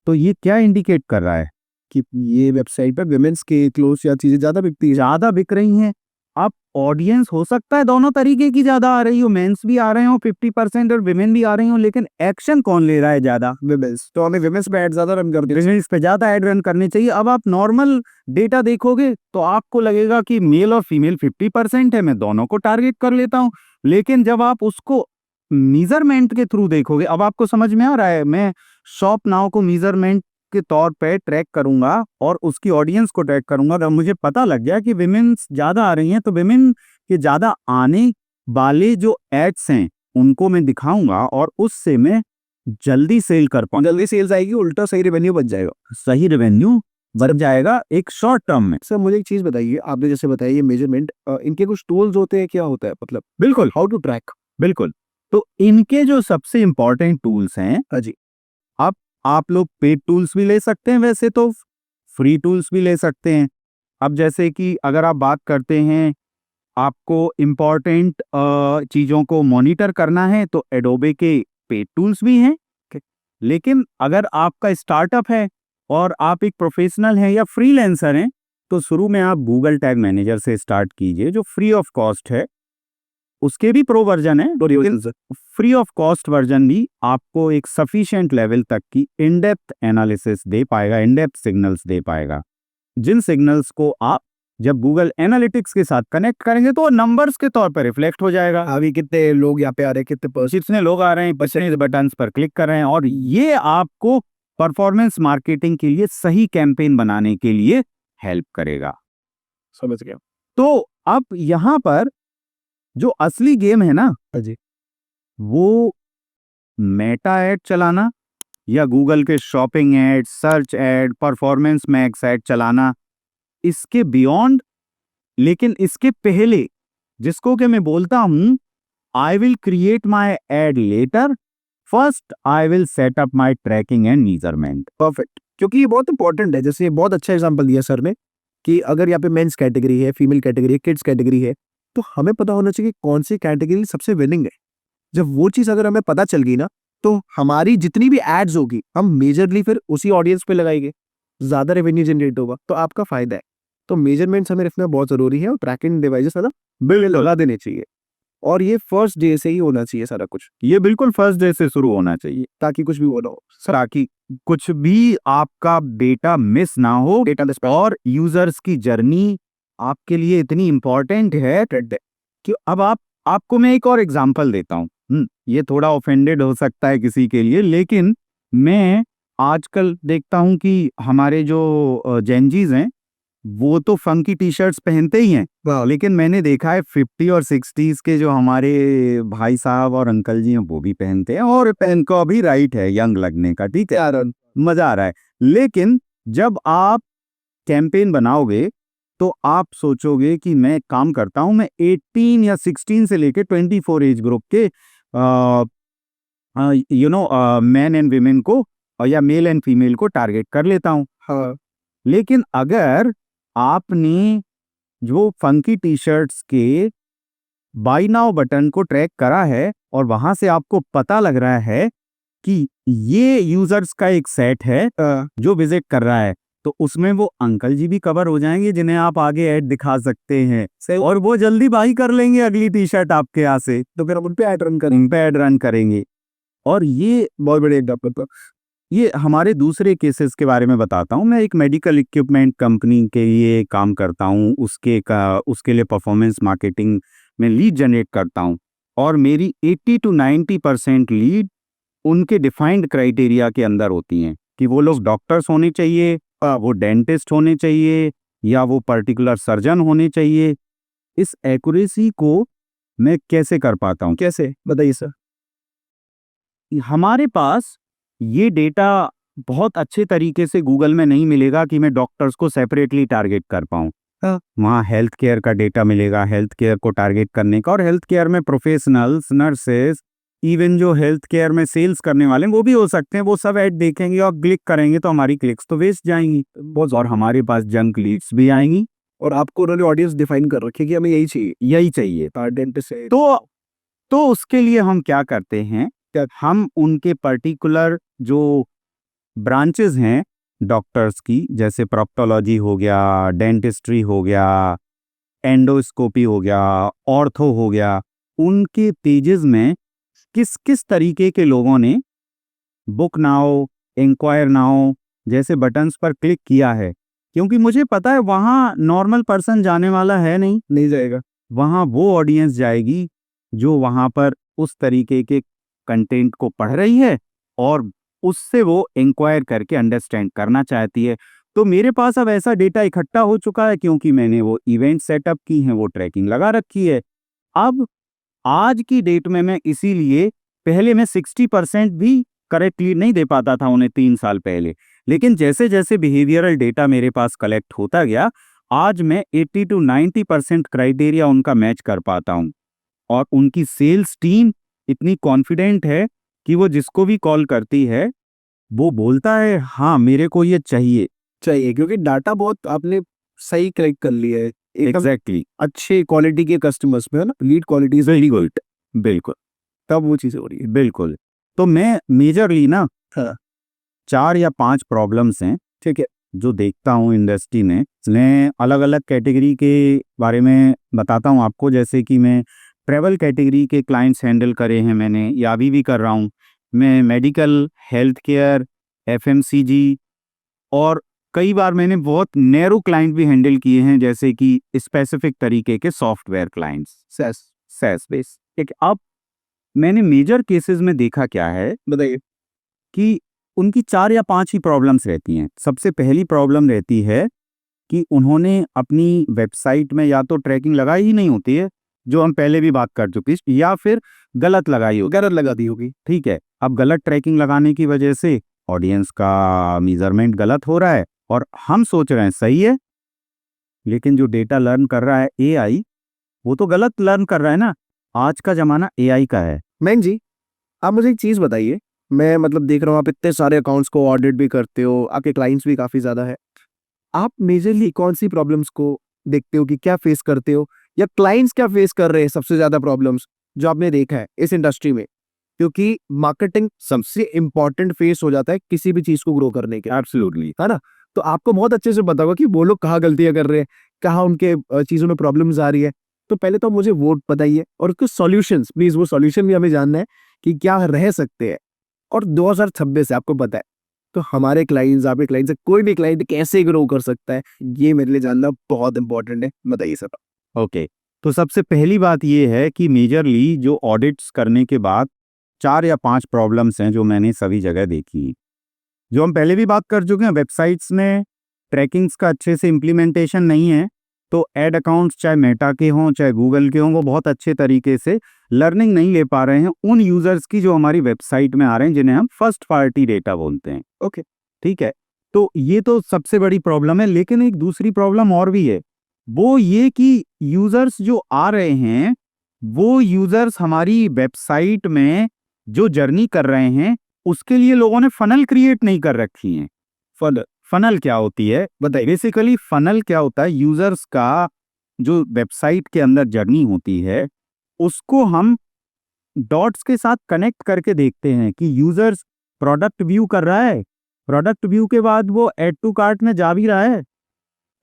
तो ये क्या इंडिकेट कर रहा है कि ये वेबसाइट पे विमेंस के क्लोथ्स या चीजें ज्यादा बिकती है, ज्यादा बिक रही हैं। अब ऑडियंस हो सकता है दोनों तरीके की ज्यादा आ रही हो, मेंस भी आ रहे हो 50% और विमेन भी आ रही हो, लेकिन एक्शन कौन ले रहा है ज्यादा? विमेंस। तो हमें विमेंस पे ऐड ज्यादा रन कर देते हैं। विमेंस पे ज्यादा ऐड रन करनी चाहिए। अब आप नॉर्मल डेटा देखोगे तो आपको लगेगा कि मेल और फीमेल 50% है, मैं दोनों को टारगेट कर लेता हूं। लेकिन जब आप उसको मीजरमेंट के थ्रू देखोगे, अब आपको समझ में आ रहा है, मैं शॉप नाउ को मीजरमेंट के तौर पे ट्रैक करूंगा और उसकी ऑडियंस को ट्रैक करूंगा। जब मुझे पता लग गया कि विमेन्स ज्यादा आ रही हैं, तो विमेन के ज्यादा आने वाले जो एड्स हैं उनको मैं दिखाऊंगा, और उससे मैं जल्दी सेल कर पाऊंगा। जल्दी सेल्स आएगी, उल्टा सही रेवेन्यू बच जाएगा। सही रेवेन्यू बढ़ जाएगा एक शॉर्ट टर्म में। सर मुझे एक चीज बताइए, आपने जैसे बताया ये मेजरमेंट, इनके कुछ टूल्स होते हैं, क्या होता है मतलब? बिल्कुल, हाउ टू ट्रैक? बिल्कुल। तो इनके जो सबसे इम्पोर्टेंट टूल्स हैं, हाँ जी, अब आप लोग पेड टूल्स भी ले सकते हैं, वैसे तो फ्री टूल्स भी ले सकते हैं। अब जैसे कि अगर आप बात करते हैं, आपको इम्पोर्टेंट चीज़ों को मॉनिटर करना है तो एडोबे के पेड टूल्स भी हैं। लेकिन अगर आपका स्टार्टअप है और आप एक प्रोफेशनल हैं या फ्रीलांसर हैं, तो शुरू में आप गूगल टैग मैनेजर से स्टार्ट कीजिए, जो फ्री ऑफ कॉस्ट है। उसके भी प्रो वर्जन है, लेकिन फ्री ऑफ कॉस्ट वर्जन भी आपको एक सफिशिएंट लेवल तक की इन डेप्थ एनालिसिस दे पाएगा, इन डेप्थ सिग्नल्स दे पाएगा, जिन सिग्नल्स को आप जब गूगल एनालिटिक्स के साथ कनेक्ट करेंगे तो नंबर्स के तौर पर रिफ्लेक्ट हो जाएगा। अभी कितने लोग यहाँ पे आ रहे हैं, कितने पर्सन, कितने लोग आ रहे हैं, कितने बटन्स पर क्लिक कर रहे हैं, और ये आपको परफॉर्मेंस मार्केटिंग के लिए सही कैंपेन बनाने के लिए हेल्प करेगा। समझ गया। तो अब यहाँ पर जो असली गेम है ना, हाँ जी, वो मेटा ऐड चलाना या गूगल के shopping add, search add, performance max add चलाना, इसके बियॉन्ड, लेकिन इसके पहले जिसको कि मैं बोलता हूं, I will create my ad letter, first I will set up my tracking and measurement. Perfect. क्योंकि ये बहुत इंपॉर्टेंट है। जैसे बहुत अच्छा एग्जांपल दिया सर ने कि अगर यहाँ पे मेंस कैटेगरी है, फीमेल कैटेगरी है, किड्स कैटेगरी है, तो हमें पता होना चाहिए कि कौन सी कैटेगरी सबसे विनिंग है। जब वो चीज़ अगर हमें पता चल गई ना, तो हमारी जितनी भी एड्स होगी हम मेजरली फिर उसी ऑडियंस पे लगाएंगे, ज़्यादा रेवेन्यू जनरेट होगा, तो आपका फायदा है। तो मेजरमेंट्स हमें रखना बहुत ज़रूरी है और ट्रैकिंग डिवाइसेस है ना बिल्कुल लगा देने चाहिए। और ये फर्स्ट डे से ही होना चाहिए सारा कुछ, ये बिल्कुल फर्स्ट डे से शुरू होना चाहिए, ताकि कुछ भी वो ना हो। ताकि कुछ भी आपका डेटा मिस ना हो, डेटा और यूजर्स की जर्नी आपके लिए इतनी इंपॉर्टेंट है कि अब आपको मैं एक और एग्जांपल देता हूँ। ये थोड़ा ऑफेंडेड हो सकता है किसी के लिए, लेकिन मैं आजकल देखता हूँ कि हमारे जो जेनजीज हैं, वो तो फंकी टी शर्ट्स पहनते ही हैं, लेकिन मैंने देखा है 50 और 60s के जो हमारे भाई साहब और अंकल जी हैं, वो भी पहनते हैं, और पहन को अभी राइट है यंग लगने का, ठीक है, मजा आ रहा है। लेकिन जब आप कैंपेन बनाओगे तो आप सोचोगे कि मैं काम करता हूं, मैं 18 या 16 से लेके 24 एज ग्रुप के मैन एंड वीमेन को, या मेल एंड फीमेल को टारगेट कर लेता हूं। हाँ, लेकिन अगर आपने जो फंकी टी शर्ट्स के बाय नाउ बटन को ट्रैक करा है और वहां से आपको पता लग रहा है कि ये यूजर्स का एक सेट है जो विजिट कर रहा है, तो उसमें वो अंकल जी भी कवर हो जाएंगे जिन्हें आप आगे ऐड दिखा सकते हैं, और वो जल्दी बाई कर लेंगे अगली टी शर्ट आपके यहाँ से, तो फिर हम उन पे ऐड रन करेंगे। और ये बहुत बड़े एग्जाम्पल। ये हमारे दूसरे केसेस के बारे में बताता हूँ। मैं एक मेडिकल इक्विपमेंट कंपनी के लिए काम करता हूँ, उसके लिए परफॉर्मेंस मार्केटिंग में लीड जनरेट करता हूँ, और मेरी 80 to 90% लीड उनके डिफाइंड क्राइटेरिया के अंदर होती हैं कि वो लोग डॉक्टर्स होने चाहिए, वो डेंटिस्ट होने चाहिए, या वो पर्टिकुलर सर्जन होने चाहिए। इस एक्यूरेसी को मैं कैसे कर पाता हूँ? कैसे बताइए सर। हमारे पास ये डेटा बहुत अच्छे तरीके से गूगल में नहीं मिलेगा कि मैं डॉक्टर्स को सेपरेटली टारगेट कर पाऊँ। वहाँ हेल्थ केयर का डेटा मिलेगा, हेल्थ केयर को टारगेट करने का, और हेल्थ केयर में प्रोफेशनल्स, नर्सेस, इवन जो हेल्थ केयर में सेल्स करने वाले हैं वो भी हो सकते हैं। वो सब ऐड देखेंगे और क्लिक करेंगे तो हमारी क्लिक्स तो वेस्ट जाएंगी, और हमारे पास जंक लीड्स भी आएंगी। और आपको उन्होंने ऑडियंस डिफाइन कर रखी है कि हमें यही चाहिए डेंटिस्ट से। तो उसके लिए हम क्या करते हैं, हम उनके पर्टिकुलर जो ब्रांचेस हैं डॉक्टर्स की, जैसे प्रोक्टोलॉजी हो गया, डेंटिस्ट्री हो गया, एंडोस्कोपी हो गया, ऑर्थो हो गया, उनके पेजेस में किस किस तरीके के लोगों ने बुक नाउ, इंक्वायर नाउ जैसे बटन्स पर क्लिक किया है, क्योंकि मुझे पता है वहाँ नॉर्मल पर्सन जाने वाला है नहीं जाएगा। वहाँ वो ऑडियंस जाएगी जो वहाँ पर उस तरीके के कंटेंट को पढ़ रही है और उससे वो इंक्वायर करके अंडरस्टैंड करना चाहती है। तो मेरे पास अब ऐसा डेटा इकट्ठा हो चुका है, क्योंकि मैंने वो इवेंट सेटअप की हैं, वो ट्रैकिंग लगा रखी है। अब आज की डेट में मैं इसीलिए, पहले मैं 60% भी करेक्ट लीड नहीं दे पाता था उन्हें 3 साल पहले, लेकिन जैसे जैसे बिहेवियरल डेटा मेरे पास कलेक्ट होता गया, आज मैं 80 to 90% क्राइटेरिया उनका मैच कर पाता हूं, और उनकी सेल्स टीम इतनी कॉन्फिडेंट है कि वो जिसको भी कॉल करती है वो बोलता है हाँ मेरे को ये चाहिए। चाहिए क्योंकि डाटा बहुत आपने सही कलेक्ट कर लिया है, एकदम एग्जैक्टली, अच्छे क्वालिटी के कस्टमर्स में है ना, lead quality is very good, बिल्कुल तब वो चीजें हो रही है। बिल्कुल। तो मैं मेजरली ना हाँ 4 या 5 प्रॉब्लम्स हैं ठीक है। जो देखता हूँ इंडस्ट्री में। मैं अलग अलग कैटेगरी के बारे में बताता हूँ आपको, जैसे कि मैं ट्रैवल कैटेगरी के क्लाइंट्स हैंडल करे हैं मैंने, या अभी भी कर रहा हूँ। मैं मेडिकल, हेल्थ केयर, एफएमसीजी, और कई बार मैंने बहुत नैरो क्लाइंट भी हैंडल किए हैं, जैसे कि स्पेसिफिक तरीके के software clients, SaaS SaaS base. ठीक है, अब मैंने मेजर केसेस में देखा क्या है बताइए। कि उनकी 4 या 5 ही प्रॉब्लम्स रहती हैं। सबसे पहली प्रॉब्लम रहती है कि उन्होंने अपनी वेबसाइट में या तो ट्रैकिंग लगाई ही नहीं होती है, जो हम पहले भी बात कर चुके हैं, या फिर गलत लगाई होगी। गलत लगा दी होगी। ठीक है, अब गलत ट्रैकिंग लगाने की वजह से ऑडियंस का मेजरमेंट गलत हो रहा है, और हम सोच रहे हैं सही है, लेकिन जो डेटा लर्न कर रहा है एआई, वो तो गलत लर्न कर रहा है ना। आज का जमाना एआई का है। मैन जी, आप मुझे एक चीज बताइए, मैं मतलब देख रहा हूँ आप इतने सारे अकाउंट्स को ऑडिट भी करते हो, आपके क्लाइंट्स भी काफी ज्यादा है, आप मेजरली कौन सी प्रॉब्लम्स को देखते हो कि क्या फेस करते हो, या क्लाइंट्स क्या फेस कर रहे हैं सबसे ज्यादा प्रॉब्लम्स जो आपने देखा है इस इंडस्ट्री में? क्योंकि मार्केटिंग सबसे इंपॉर्टेंट फेस हो जाता है किसी भी चीज को ग्रो करने के, एब्सोल्युटली। है ना? तो आपको बहुत अच्छे से पता होगा कि वो लोग कहाँ गलतियां कर रहे हैं, कहाँ उनके चीजों में प्रॉब्लम्स आ रही है। तो पहले तो मुझे वो बताइए, और उसके सॉल्यूशंस प्लीज, वो सॉल्यूशन भी हमें जानना है कि क्या रह सकते हैं। और 2026 है, आपको पता है, तो हमारे क्लाइंट्स, आपके क्लाइंट्स, कोई भी क्लाइंट कैसे ग्रो कर सकता है, ये मेरे लिए जानना बहुत इंपॉर्टेंट है। बताइए सर। ओके, तो सबसे पहली बात ये है कि मेजरली जो ऑडिट्स करने के बाद 4 या 5 प्रॉब्लम्स हैं जो मैंने सभी जगह देखी, जो हम पहले भी बात कर चुके हैं। वेबसाइट्स में ट्रैकिंग्स का अच्छे से इम्प्लीमेंटेशन नहीं है, तो एड अकाउंट्स चाहे मेटा के हों चाहे गूगल के हों, वो बहुत अच्छे तरीके से लर्निंग नहीं ले पा रहे हैं उन यूजर्स की जो हमारी वेबसाइट में आ रहे हैं, जिन्हें हम फर्स्ट पार्टी डेटा बोलते हैं। ओके। ठीक है, तो ये तो सबसे बड़ी प्रॉब्लम है। लेकिन एक दूसरी प्रॉब्लम और भी है, वो ये कि यूजर्स जो आ रहे हैं, वो यूजर्स हमारी वेबसाइट में जो जर्नी कर रहे हैं, उसके लिए लोगों ने फनल क्रिएट नहीं कर रखी हैं। फन फनल क्या होती है बताइए? बेसिकली फनल क्या होता है, यूजर्स का जो वेबसाइट के अंदर जर्नी होती है, उसको हम डॉट्स के साथ कनेक्ट करके देखते हैं कि यूजर्स प्रोडक्ट व्यू कर रहा है, प्रोडक्ट व्यू के बाद वो ऐड टू कार्ट में जा भी रहा है,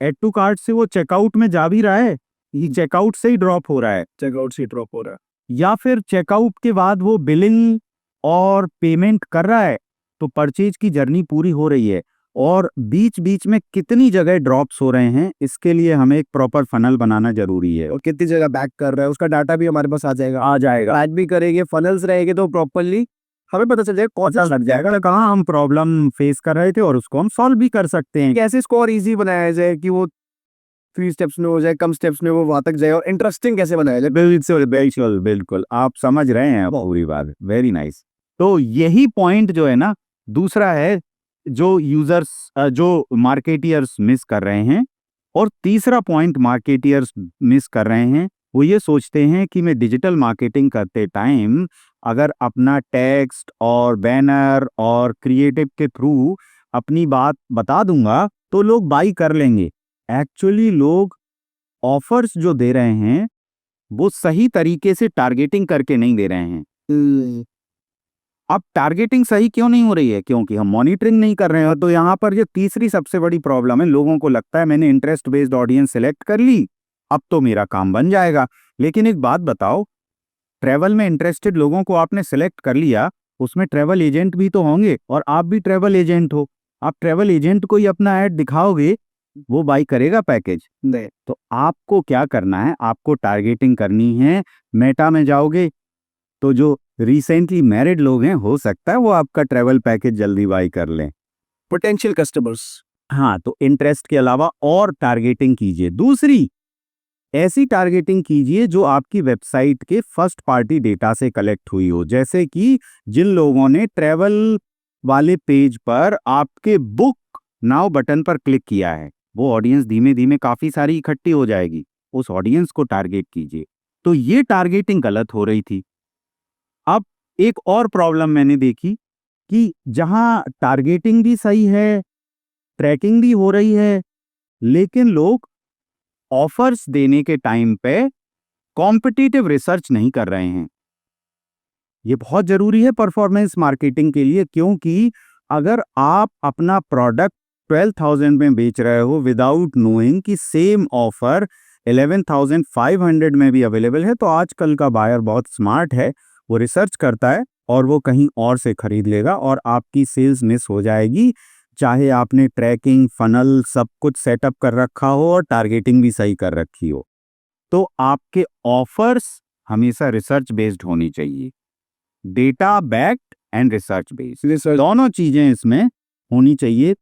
ऐड टू कार्ट से वो चेकआउट में जा भी रहा है, ये चेकआउट से ही ड्रॉप हो रहा है, चेकआउट से ड्रॉप हो रहा है, या फिर चेकआउट के बाद वो बिलिंग और पेमेंट कर रहा है, तो परचेज की जर्नी पूरी हो रही है। और बीच बीच में कितनी जगह ड्रॉप्स हो रहे हैं, इसके लिए हमें एक प्रॉपर फनल बनाना जरूरी है। और कितनी जगह बैक कर रहा है, उसका डाटा भी हमारे पास आ जाएगा। आ जाएगा, बैच भी करेंगे, फनल्स रहेंगे, तो प्रॉपरली हमें पता चल जाएगा कौन सा लग जाएगा कहाँ हम प्रॉब्लम फेस कर रहे थे, और उसको हम सॉल्व भी कर सकते हैं। कैसे इसको और इजी बनाया जाए कि वो 3 स्टेप्स में हो जाए, कम स्टेप्स में वो वहां तक जाए, और इंटरेस्टिंग कैसे बनाया जाए? बिल्कुल बिल्कुल बिल्कुल, आप समझ रहे हैं पूरी बात, वेरी नाइस। तो यही पॉइंट जो है ना, दूसरा है जो यूजर्स, जो मार्केटियर्स मिस कर रहे हैं। और तीसरा पॉइंट मार्केटियर्स मिस कर रहे हैं, वो ये सोचते हैं कि मैं डिजिटल मार्केटिंग करते टाइम अगर अपना टेक्स्ट और बैनर और क्रिएटिव के थ्रू अपनी बात बता दूंगा तो लोग बाई कर लेंगे। एक्चुअली लोग ऑफर्स जो दे रहे हैं, वो सही तरीके से टारगेटिंग करके नहीं दे रहे हैं। अब टारगेटिंग सही क्यों नहीं हो रही है? क्योंकि हम मॉनिटरिंग नहीं कर रहे हैं। तो यहाँ पर ये तीसरी सबसे बड़ी प्रॉब्लम है, लोगों को लगता है मैंने इंटरेस्ट बेस्ड ऑडियंस सेलेक्ट कर ली, अब तो मेरा काम बन जाएगा। लेकिन एक बात बताओ, ट्रैवल में इंटरेस्टेड लोगों को आपने सेलेक्ट कर लिया, उसमें ट्रैवल एजेंट भी तो होंगे, और आप भी ट्रैवल एजेंट हो। आप ट्रैवल एजेंट को ही अपना ऐड दिखाओगे, वो बाई करेगा पैकेज? नहीं। तो आपको क्या करना है, आपको टारगेटिंग करनी है। मेटा में जाओगे तो जो रिसेंटली मैरिड लोग हैं, हो सकता है वो आपका ट्रैवल पैकेज जल्दी बाई कर लें। Potential customers. हाँ, तो इंटरेस्ट के अलावा और टारगेटिंग कीजिए। दूसरी, ऐसी टारगेटिंग कीजिए जो आपकी वेबसाइट के फर्स्ट पार्टी डेटा से कलेक्ट हुई हो। जैसे कि जिन लोगों ने ट्रैवल वाले पेज पर आपके बुक नाउ बटन पर क्लिक किया है, वो ऑडियंस धीमे धीमे काफी सारी इकट्ठी हो जाएगी, उस ऑडियंस को टारगेट कीजिए। तो ये टारगेटिंग गलत हो रही थी। अब एक और प्रॉब्लम मैंने देखी कि जहां टारगेटिंग भी सही है, ट्रैकिंग भी हो रही है, लेकिन लोग ऑफर्स देने के टाइम पे कॉम्पिटिटिव रिसर्च नहीं कर रहे हैं। ये बहुत जरूरी है परफॉर्मेंस मार्केटिंग के लिए, क्योंकि अगर आप अपना प्रोडक्ट 12,000 में बेच रहे हो विदाउट नोइंग कि सेम ऑफर 11,500 में भी अवेलेबल है, तो आजकल का बायर बहुत स्मार्ट है, वो रिसर्च करता है और वो कहीं और से खरीद लेगा और आपकी सेल्स मिस हो जाएगी, चाहे आपने ट्रैकिंग फनल सब कुछ सेटअप कर रखा हो और टारगेटिंग भी सही कर रखी हो। तो आपके ऑफर्स हमेशा रिसर्च बेस्ड होनी चाहिए, data backed and research based, दोनों चीजें इसमें होनी चाहिए।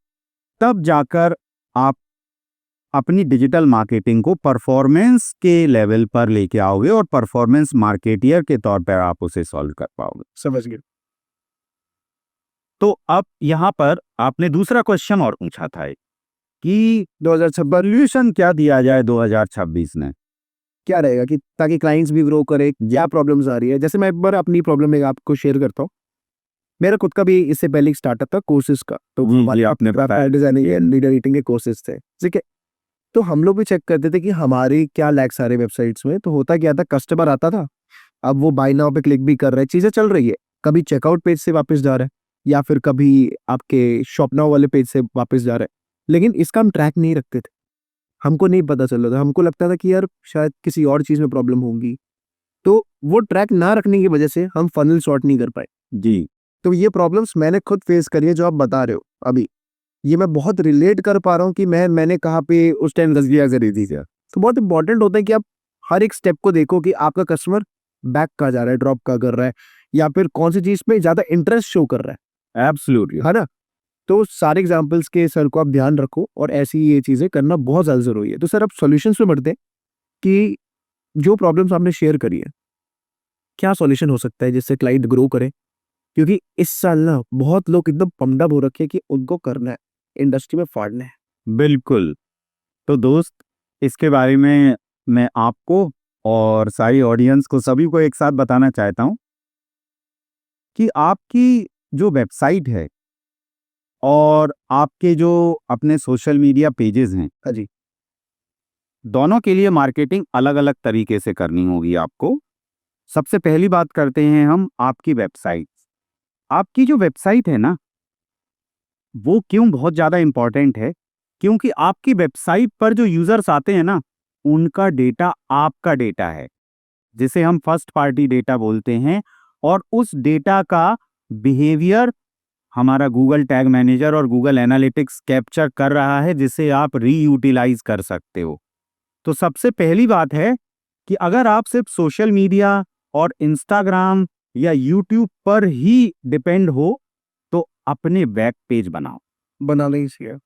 तब जाकर आप अपनी डिजिटल मार्केटिंग को परफॉर्मेंस के लेवल पर लेके आओगे और परफॉर्मेंस मार्केटियर के तौर पर आप उसे सॉल्व कर पाओगे। समझ गए। तो अब यहां पर आपने दूसरा क्वेश्चन और पूछा था कि 2026 सोल्यूशन क्या दिया जाए 2026 में। क्या रहेगा कि ताकि क्लाइंट्स भी ग्रो करे, क्या प्रॉब्लम्स आ रही है। जैसे मैं एक बार अपनी प्रॉब्लम एक आपको शेयर करता हूँ। मेरा खुद का भी इससे पहले एक स्टार्टअप था कोर्सेज का, तो जी, आपने बताया। डिजाइनिंग एंड लीडर रीडिंग के कोर्सेज थे, ठीक है। तो हम लोग भी चेक करते थे कि हमारी क्या लैक्स आ रहे वेबसाइट्स में। तो होता क्या था, कस्टमर आता था, अब वो बाय नाउ पे क्लिक भी कर रहे हैं, चीजें चल रही है, कभी चेकआउट पेज से वापस जा रहा है या फिर कभी आपके शॉप नाउ वाले पेज से वापस जा रहा है, लेकिन इसका हम ट्रैक नहीं रखते थे। हमको नहीं पता चल रहा था, हमको लगता था कि यार शायद किसी और चीज में प्रॉब्लम होगी। तो वो ट्रैक ना रखने की वजह से हम फनल शॉर्ट नहीं कर पाए। जी, तो ये प्रॉब्लम्स मैंने खुद फेस करी है जो आप बता रहे हो अभी। ये मैं बहुत रिलेट कर पा रहा हूँ कि मैंने कहाँ पे उस टाइम गलतियां करी थी। तो बहुत इंपॉर्टेंट होता है कि आप हर एक स्टेप को देखो कि आपका कस्टमर बैक का जा रहा है, ड्रॉप का कर रहा है, या फिर कौन सी चीज में ज्यादा इंटरेस्ट शो कर रहा एब्सोल्युटली। है ना। तो सारे एग्जाम्पल्स के सर को आप ध्यान रखो और ऐसी ये चीजें करना बहुत ज्यादा जरूरी है। तो सर अब सॉल्यूशंस पे बढ़ते हैं कि जो प्रॉब्लम्स आपने शेयर करी है, क्या सॉल्यूशन हो सकता है जिससे क्लाइंट ग्रो करे। क्योंकि इस साल ना बहुत लोग एकदम पमडब हो रखे हैं कि उनको करना है, इंडस्ट्री में फाड़ना है। बिल्कुल। तो दोस्त, इसके बारे में मैं आपको और सारी ऑडियंस को सभी को एक साथ बताना चाहता हूं कि आपकी जो वेबसाइट है और आपके जो अपने सोशल मीडिया पेजेस हैं, हाँ जी। दोनों के लिए मार्केटिंग अलग अलग तरीके से करनी होगी आपको। सबसे पहली बात करते हैं हम आपकी वेबसाइट। आपकी जो वेबसाइट है ना, वो क्यों बहुत ज़्यादा इंपॉर्टेंट है, क्योंकि आपकी वेबसाइट पर जो यूजर्स आते हैं ना, उनका डेटा आपका डेटा है, जिसे हम फर्स्ट पार्टी डेटा बोलते हैं। और उस डेटा का बिहेवियर हमारा गूगल टैग मैनेजर और गूगल एनालिटिक्स कैप्चर कर रहा है, जिसे आप रीयूटिलाइज कर सकते हो। तो सबसे पहली बात है कि अगर आप सिर्फ सोशल मीडिया और इंस्टाग्राम या यूट्यूब पर ही डिपेंड हो, तो अपने वेब पेज बनाओ, बना नहीं चाहिए।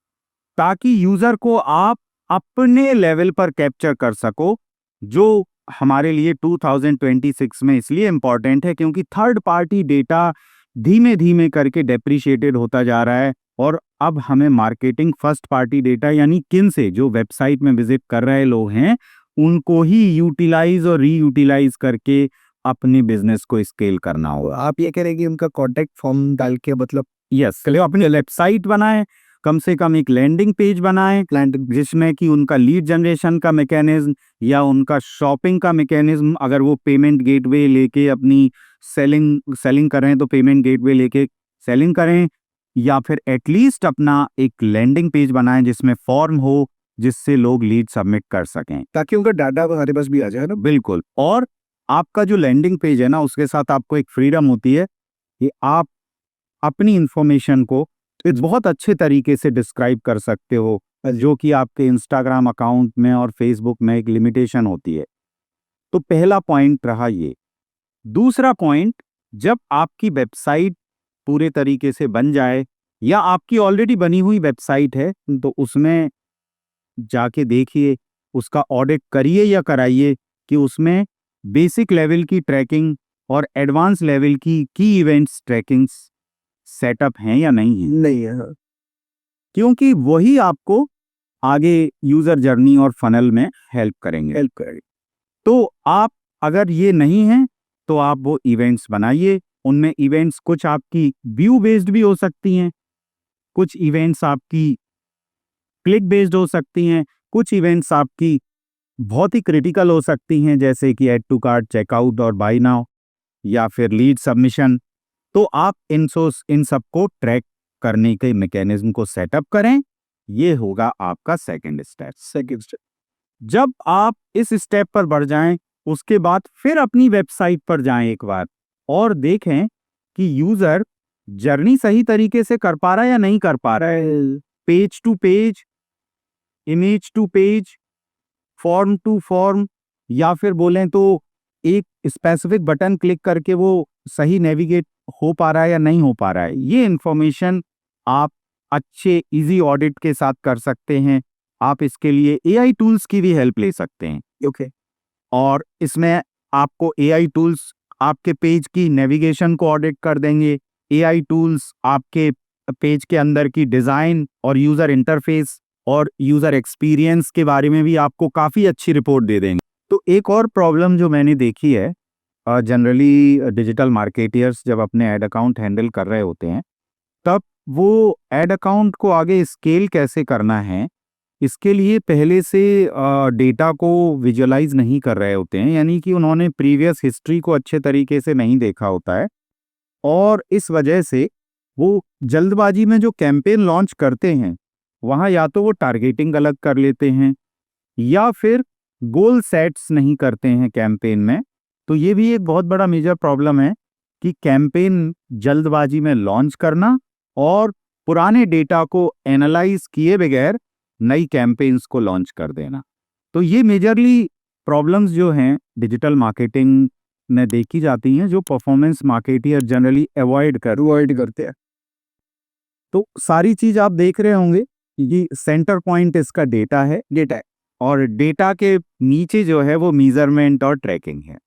ताकि यूजर को आप अपने लेवल पर कैप्चर कर सको, जो हमारे लिए 2026 में इसलिए इंपॉर्टेंट है क्योंकि थर्ड पार्टी डेटा धीमे धीमे करके डेप्रिशिएटेड होता जा रहा है। और अब हमें मार्केटिंग फर्स्ट पार्टी डेटा यानी किन से जो वेबसाइट में विजिट कर रहे लोग हैं, उनको ही यूटिलाइज और रीयूटिलाइज करके अपने बिजनेस को स्केल करना होगा। आप ये कह रहे हैं कि उनका कॉन्टेक्ट फॉर्म डाल के मतलब यस, अपनी वेबसाइट बनाएं, कम से कम एक लैंडिंग पेज बनाएं जिसमें कि उनका लीड जनरेशन का मैकेनिज्म या उनका शॉपिंग का मैकेनिज्म, अगर वो पेमेंट गेटवे लेके अपनी सेलिंग कर रहे हैं तो पेमेंट गेटवे लेके सेलिंग करें, या फिर एटलीस्ट अपना एक लैंडिंग पेज बनाएं जिसमें फॉर्म हो जिससे लोग लीड सबमिट कर सकें, ताकि उनका डाटा हमारे पास भी आ जाए ना। बिल्कुल। और आपका जो लैंडिंग पेज है ना, उसके साथ आपको एक फ्रीडम होती है कि आप अपनी इंफॉर्मेशन को एक बहुत अच्छे तरीके से डिस्क्राइब कर सकते हो, जो कि आपके इंस्टाग्राम अकाउंट में और फेसबुक में एक लिमिटेशन होती है। तो पहला पॉइंट रहा ये। दूसरा पॉइंट, जब आपकी वेबसाइट पूरे तरीके से बन जाए या आपकी ऑलरेडी बनी हुई वेबसाइट है, तो उसमें जाके देखिए, उसका ऑडिट करिए या कराइए कि उसमें बेसिक लेवल की ट्रैकिंग और एडवांस लेवल की इवेंट्स ट्रैकिंग सेटअप हैं या नहीं है, नहीं है। हाँ। क्योंकि वही आपको आगे यूजर जर्नी और फनल में हेल्प करेंगे। हेल्प करेगी। तो आप अगर ये नहीं है तो आप वो इवेंट्स बनाइए। उनमें इवेंट्स कुछ आपकी व्यू बेस्ड भी हो सकती हैं, कुछ इवेंट्स आपकी क्लिक बेस्ड हो सकती हैं, कुछ इवेंट्स आपकी बहुत ही क्रिटिकल हो सकती हैं, जैसे कि ऐड टू कार्ट, चेकआउट और बाय नाउ, या फिर लीड सबमिशन। तो आप इन सबको ट्रैक करने के मैकेनिज्म को सेटअप करें। ये होगा आपका सेकंड स्टेप। जब आप इस स्टेप पर बढ़ जाएं, उसके बाद फिर अपनी वेबसाइट पर जाएं एक बार और देखें कि यूजर जर्नी सही तरीके से कर पा रहा है या नहीं कर पा रहा है। Page to page, image to page, form to form, या फिर बोलें तो एक स्पेसिफिक बटन क्लिक करके वो सही नेविगेट हो पा रहा है या नहीं हो पा रहा है। ये इंफॉर्मेशन आप अच्छे इजी ऑडिट के साथ कर सकते हैं। आप इसके लिए एआई टूल्स की भी हेल्प ले सकते हैं। ओके। और इसमें आपको एआई टूल्स आपके पेज की नेविगेशन को ऑडिट कर देंगे। एआई टूल्स आपके पेज के अंदर की डिजाइन और यूजर इंटरफेस और यूजर एक्सपीरियंस के बारे में भी आपको काफी अच्छी रिपोर्ट दे देंगे। तो एक और प्रॉब्लम जो मैंने देखी है, जनरली डिजिटल मार्केटियर्स जब अपने ऐड अकाउंट हैंडल कर रहे होते हैं, तब वो ऐड अकाउंट को आगे स्केल कैसे करना है, इसके लिए पहले से डेटा को विजुअलाइज नहीं कर रहे होते हैं, यानी कि उन्होंने प्रीवियस हिस्ट्री को अच्छे तरीके से नहीं देखा होता है। और इस वजह से वो जल्दबाजी में जो कैंपेन लॉन्च करते हैं, वहाँ या तो वो टारगेटिंग गलत कर लेते हैं या फिर गोल सेट्स नहीं करते हैं कैंपेन में। तो ये भी एक बहुत बड़ा मेजर प्रॉब्लम है कि कैंपेन जल्दबाजी में लॉन्च करना और पुराने डेटा को एनालाइज किए बगैर नई कैंपेन्स को लॉन्च कर देना। तो ये मेजरली प्रॉब्लम्स जो हैं डिजिटल मार्केटिंग में देखी जाती हैं, जो परफॉर्मेंस मार्केटियर जनरली अवॉइड करते हैं। तो सारी चीज आप देख रहे होंगे, ये सेंटर पॉइंट इसका डेटा है, और डेटा के नीचे जो है वो मेजरमेंट और ट्रैकिंग है।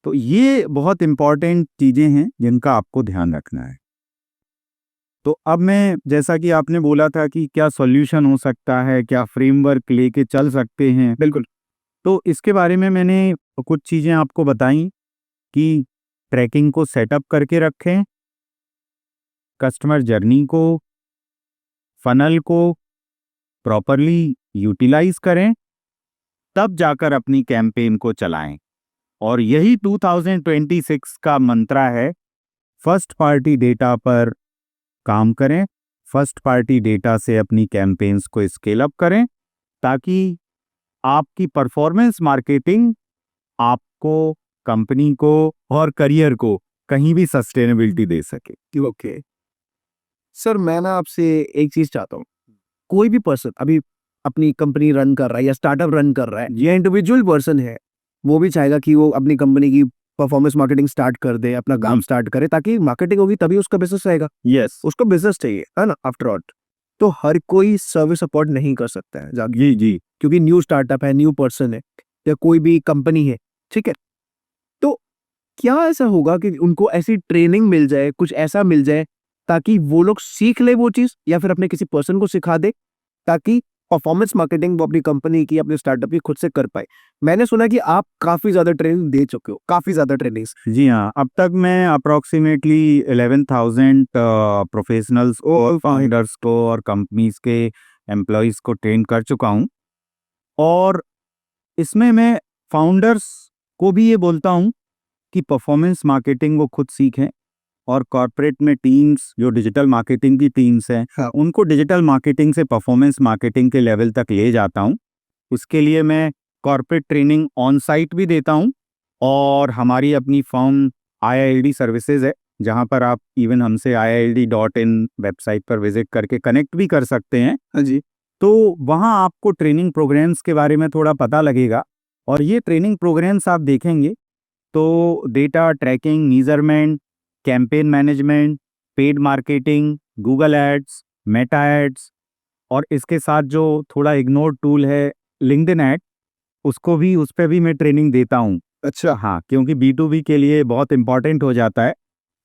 तो ये बहुत इंपॉर्टेंट चीजें हैं जिनका आपको ध्यान रखना है। तो अब मैं, जैसा कि आपने बोला था कि क्या सॉल्यूशन हो सकता है, क्या फ्रेमवर्क लेके चल सकते हैं, बिल्कुल। तो इसके बारे में मैंने कुछ चीजें आपको बताई कि ट्रैकिंग को सेटअप करके रखें, कस्टमर जर्नी को, फनल को प्रॉपरली यूटिलाइज करें, तब जाकर अपनी कैंपेन को चलाएं। और यही 2026 का मंत्रा है, फर्स्ट पार्टी डेटा पर काम करें, फर्स्ट पार्टी डेटा से अपनी कैंपेन्स को स्केल अप करें, ताकि आपकी परफॉर्मेंस मार्केटिंग आपको, कंपनी को और करियर को कहीं भी सस्टेनेबिलिटी दे सके। ओके सर, मैं ना आपसे एक चीज चाहता हूँ। कोई भी पर्सन अभी अपनी कंपनी रन कर रहा है या स्टार्टअप रन कर रहा है, या इंडिविजुअल पर्सन है, वो भी चाहेगा कि वो अपनी कंपनी की परफॉर्मेंस मार्केटिंग स्टार्ट कर दे, अपना काम स्टार्ट करे, ताकि मार्केटिंग होगी तभी उसका बिजनेस रहेगा। यस, उसको बिजनेस चाहिए, है ना, आफ्टर ऑल। तो हर कोई सर्विस सपोर्ट नहीं कर सकता है जी, क्योंकि न्यू स्टार्टअप है, न्यू पर्सन है, या कोई भी कंपनी है, ठीक है। तो क्या ऐसा होगा कि उनको ऐसी ट्रेनिंग मिल जाए, कुछ ऐसा मिल जाए ताकि वो लोग सीख ले वो चीज, या फिर अपने किसी पर्सन को सिखा दे, ताकि परफॉर्मेंस मार्केटिंग वो अपनी कंपनी की, अपने स्टार्टअप की खुद से कर पाए। मैंने सुना कि आप काफी ज्यादा ट्रेनिंग दे चुके हो, काफी ज्यादा ट्रेनिंग्स। जी हाँ, अब तक मैं अप्रोक्सीमेटली 11,000 प्रोफेशनल्स और फाउंडर्स को और कंपनीज के एम्प्लॉयज को ट्रेन कर चुका हूँ। और इसमें मैं फाउंडर्स को भी ये बोलता हूँ कि परफॉर्मेंस मार्केटिंग वो खुद सीखें, और कॉर्पोरेट में टीम्स जो डिजिटल मार्केटिंग की टीम्स हैं, हाँ। उनको डिजिटल मार्केटिंग से परफॉर्मेंस मार्केटिंग के लेवल तक ले जाता हूँ। उसके लिए मैं कॉर्पोरेट ट्रेनिंग ऑन साइट भी देता हूँ, और हमारी अपनी फर्म IILD सर्विसेज है, जहाँ पर आप इवन हमसे IILD.in वेबसाइट पर विजिट करके कनेक्ट भी कर सकते हैं। हाँ जी। तो वहाँ आपको ट्रेनिंग प्रोग्राम्स के बारे में थोड़ा पता लगेगा, और ये ट्रेनिंग प्रोग्राम्स आप देखेंगे तो data tracking, measurement, campaign management, paid marketing, Google ads, Meta ads, और इसके साथ जो थोड़ा इग्नोर टूल है लिंक्डइन एड, उसको भी, उस पर भी मैं ट्रेनिंग देता हूँ। अच्छा। हाँ, क्योंकि B2B के लिए बहुत इंपॉर्टेंट हो जाता है।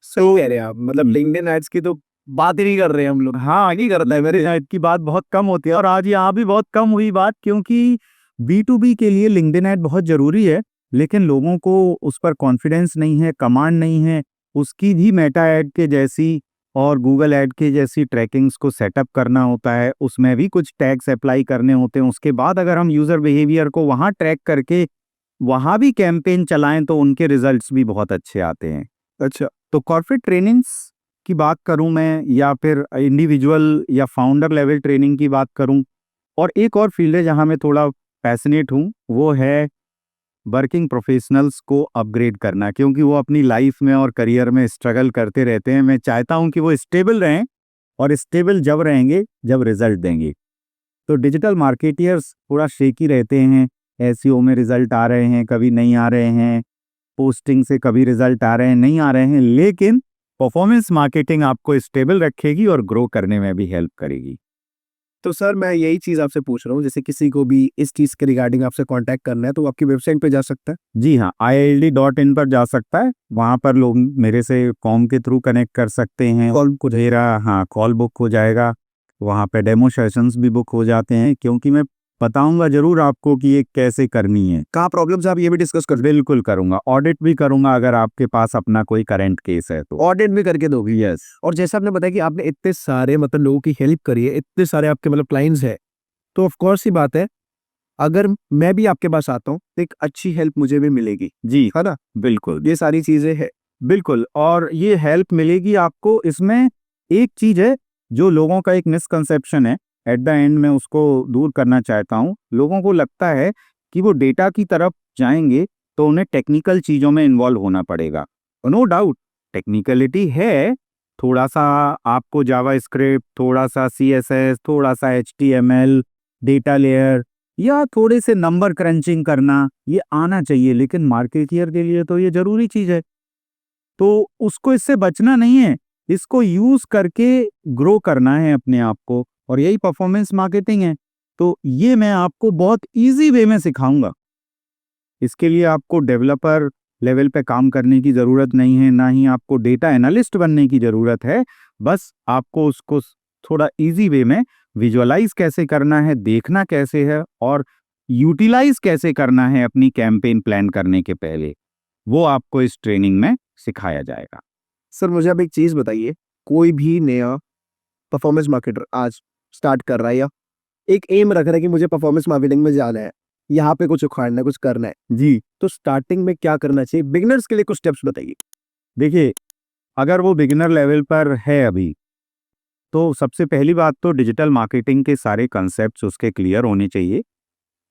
सही कह रहे हैं आप, मतलब लिंक्डइन एड्स की तो बात ही नहीं कर रहे हैं हम लोग। हाँ, नहीं करता है, मेरे यहाँ की बात बहुत कम होती है, और आज यहाँ भी बहुत कम हुई बात, क्योंकि B2B के लिए लिंक्डइन एड बहुत जरूरी है। लेकिन लोगों को उस पर कॉन्फिडेंस नहीं है, कमांड नहीं है। उसकी भी मेटा ऐड के जैसी और गूगल ऐड के जैसी ट्रैकिंग्स को सेटअप करना होता है, उसमें भी कुछ टैग्स अप्लाई करने होते हैं। उसके बाद अगर हम यूज़र बिहेवियर को वहाँ ट्रैक करके वहाँ भी कैंपेन चलाएं तो उनके रिजल्ट्स भी बहुत अच्छे आते हैं। अच्छा। तो कॉर्पोरेट ट्रेनिंग्स की बात करूं मैं, या फिर इंडिविजुअल या फाउंडर लेवल ट्रेनिंग की बात करूं, और एक और फील्ड है जहां मैं थोड़ा पैशनेट हूं, वो है वर्किंग प्रोफेशनल्स को अपग्रेड करना, क्योंकि वो अपनी लाइफ में और करियर में स्ट्रगल करते रहते हैं। मैं चाहता हूं कि वो स्टेबल रहें, और स्टेबल जब रहेंगे जब रिजल्ट देंगे। तो डिजिटल मार्केटियर्स थोड़ा शेकी रहते हैं, एसईओ में रिजल्ट आ रहे हैं, कभी नहीं आ रहे हैं, पोस्टिंग से कभी रिजल्ट आ रहे हैं, नहीं आ रहे हैं, लेकिन परफॉर्मेंस मार्केटिंग आपको स्टेबल रखेगी और ग्रो करने में भी हेल्प करेगी। तो सर मैं यही चीज़ आपसे पूछ रहा हूँ, जैसे किसी को भी इस चीज़ के रिगार्डिंग आपसे कांटेक्ट करना है तो वो आपकी वेबसाइट पे जा सकता है? जी हाँ, IILD.in पर जा सकता है। वहाँ पर लोग मेरे से कॉम के थ्रू कनेक्ट कर सकते हैं। कॉल को मेरा हाँ कॉल बुक हो जाएगा, वहाँ पे डेमो सेशंस भी बुक हो जाते हैं, क्योंकि मैं बताऊंगा जरूर आपको कि ये कैसे करनी है। कहाँ प्रॉब्लम्स आप ये भी डिस्कस कर बिल्कुल करूंगा, ऑडिट भी करूंगा अगर आपके पास अपना कोई करंट केस है तो। ऑडिट भी करके दोगे? यस। और जैसा आपने बताया कि आपने इतने सारे मतलब लोगों की हेल्प करी है, इतने सारे आपके मतलब क्लाइंट्स है, तो ऑफ कोर्स ही बात है, अगर मैं भी आपके पास आता हूँ तो एक अच्छी हेल्प मुझे भी मिलेगी, जी है ना? बिल्कुल। ये सारी चीजें है। बिल्कुल, और ये हेल्प मिलेगी आपको। इसमें एक चीज है जो लोगों का एक मिसकंसेप्शन है, एट द एंड में उसको दूर करना चाहता हूँ। लोगों को लगता है कि वो डेटा की तरफ जाएंगे तो उन्हें टेक्निकल चीज़ों में इन्वॉल्व होना पड़ेगा। नो डाउट टेक्निकलिटी है, थोड़ा सा आपको जावा स्क्रिप्ट, थोड़ा सा CSS, थोड़ा सा HTML, डेटा लेयर, या थोड़े से नंबर क्रंचिंग करना, ये आना चाहिए। लेकिन मार्केटियर के लिए तो ये जरूरी चीज़ है, तो उसको इससे बचना नहीं है, इसको यूज करके ग्रो करना है अपने आप को, और यही परफॉर्मेंस मार्केटिंग है। तो ये मैं आपको बहुत इजी वे में सिखाऊंगा। इसके लिए आपको डेवलपर लेवल पे काम करने की ज़रूरत नहीं है, ना ही आपको डेटा एनालिस्ट बनने की ज़रूरत है। बस आपको उसको थोड़ा इजी वे में विजुअलाइज कैसे करना है, देखना कैसे है, और यूटिलाइज कैसे करना है अपनी कैंपेन प्लान करने के पहले, वो आपको इस ट्रेनिंग में सिखाया जाएगा। सर मुझे आप एक चीज बताइए, कोई भी नया परफॉर्मेंस मार्केटर आज स्टार्ट कर रहा है या एक एम रख रहा है कि मुझे परफॉर्मेंस मार्केटिंग में जाना है, यहाँ पे कुछ उखाड़ना है, कुछ करना है, जी तो स्टार्टिंग में क्या करना चाहिए? बिगिनर्स के लिए कुछ स्टेप्स बताइए। देखिए, अगर वो बिगिनर लेवल पर है अभी, तो सबसे पहली बात तो डिजिटल मार्केटिंग के सारे कंसेप्ट्स उसके क्लियर होने चाहिए।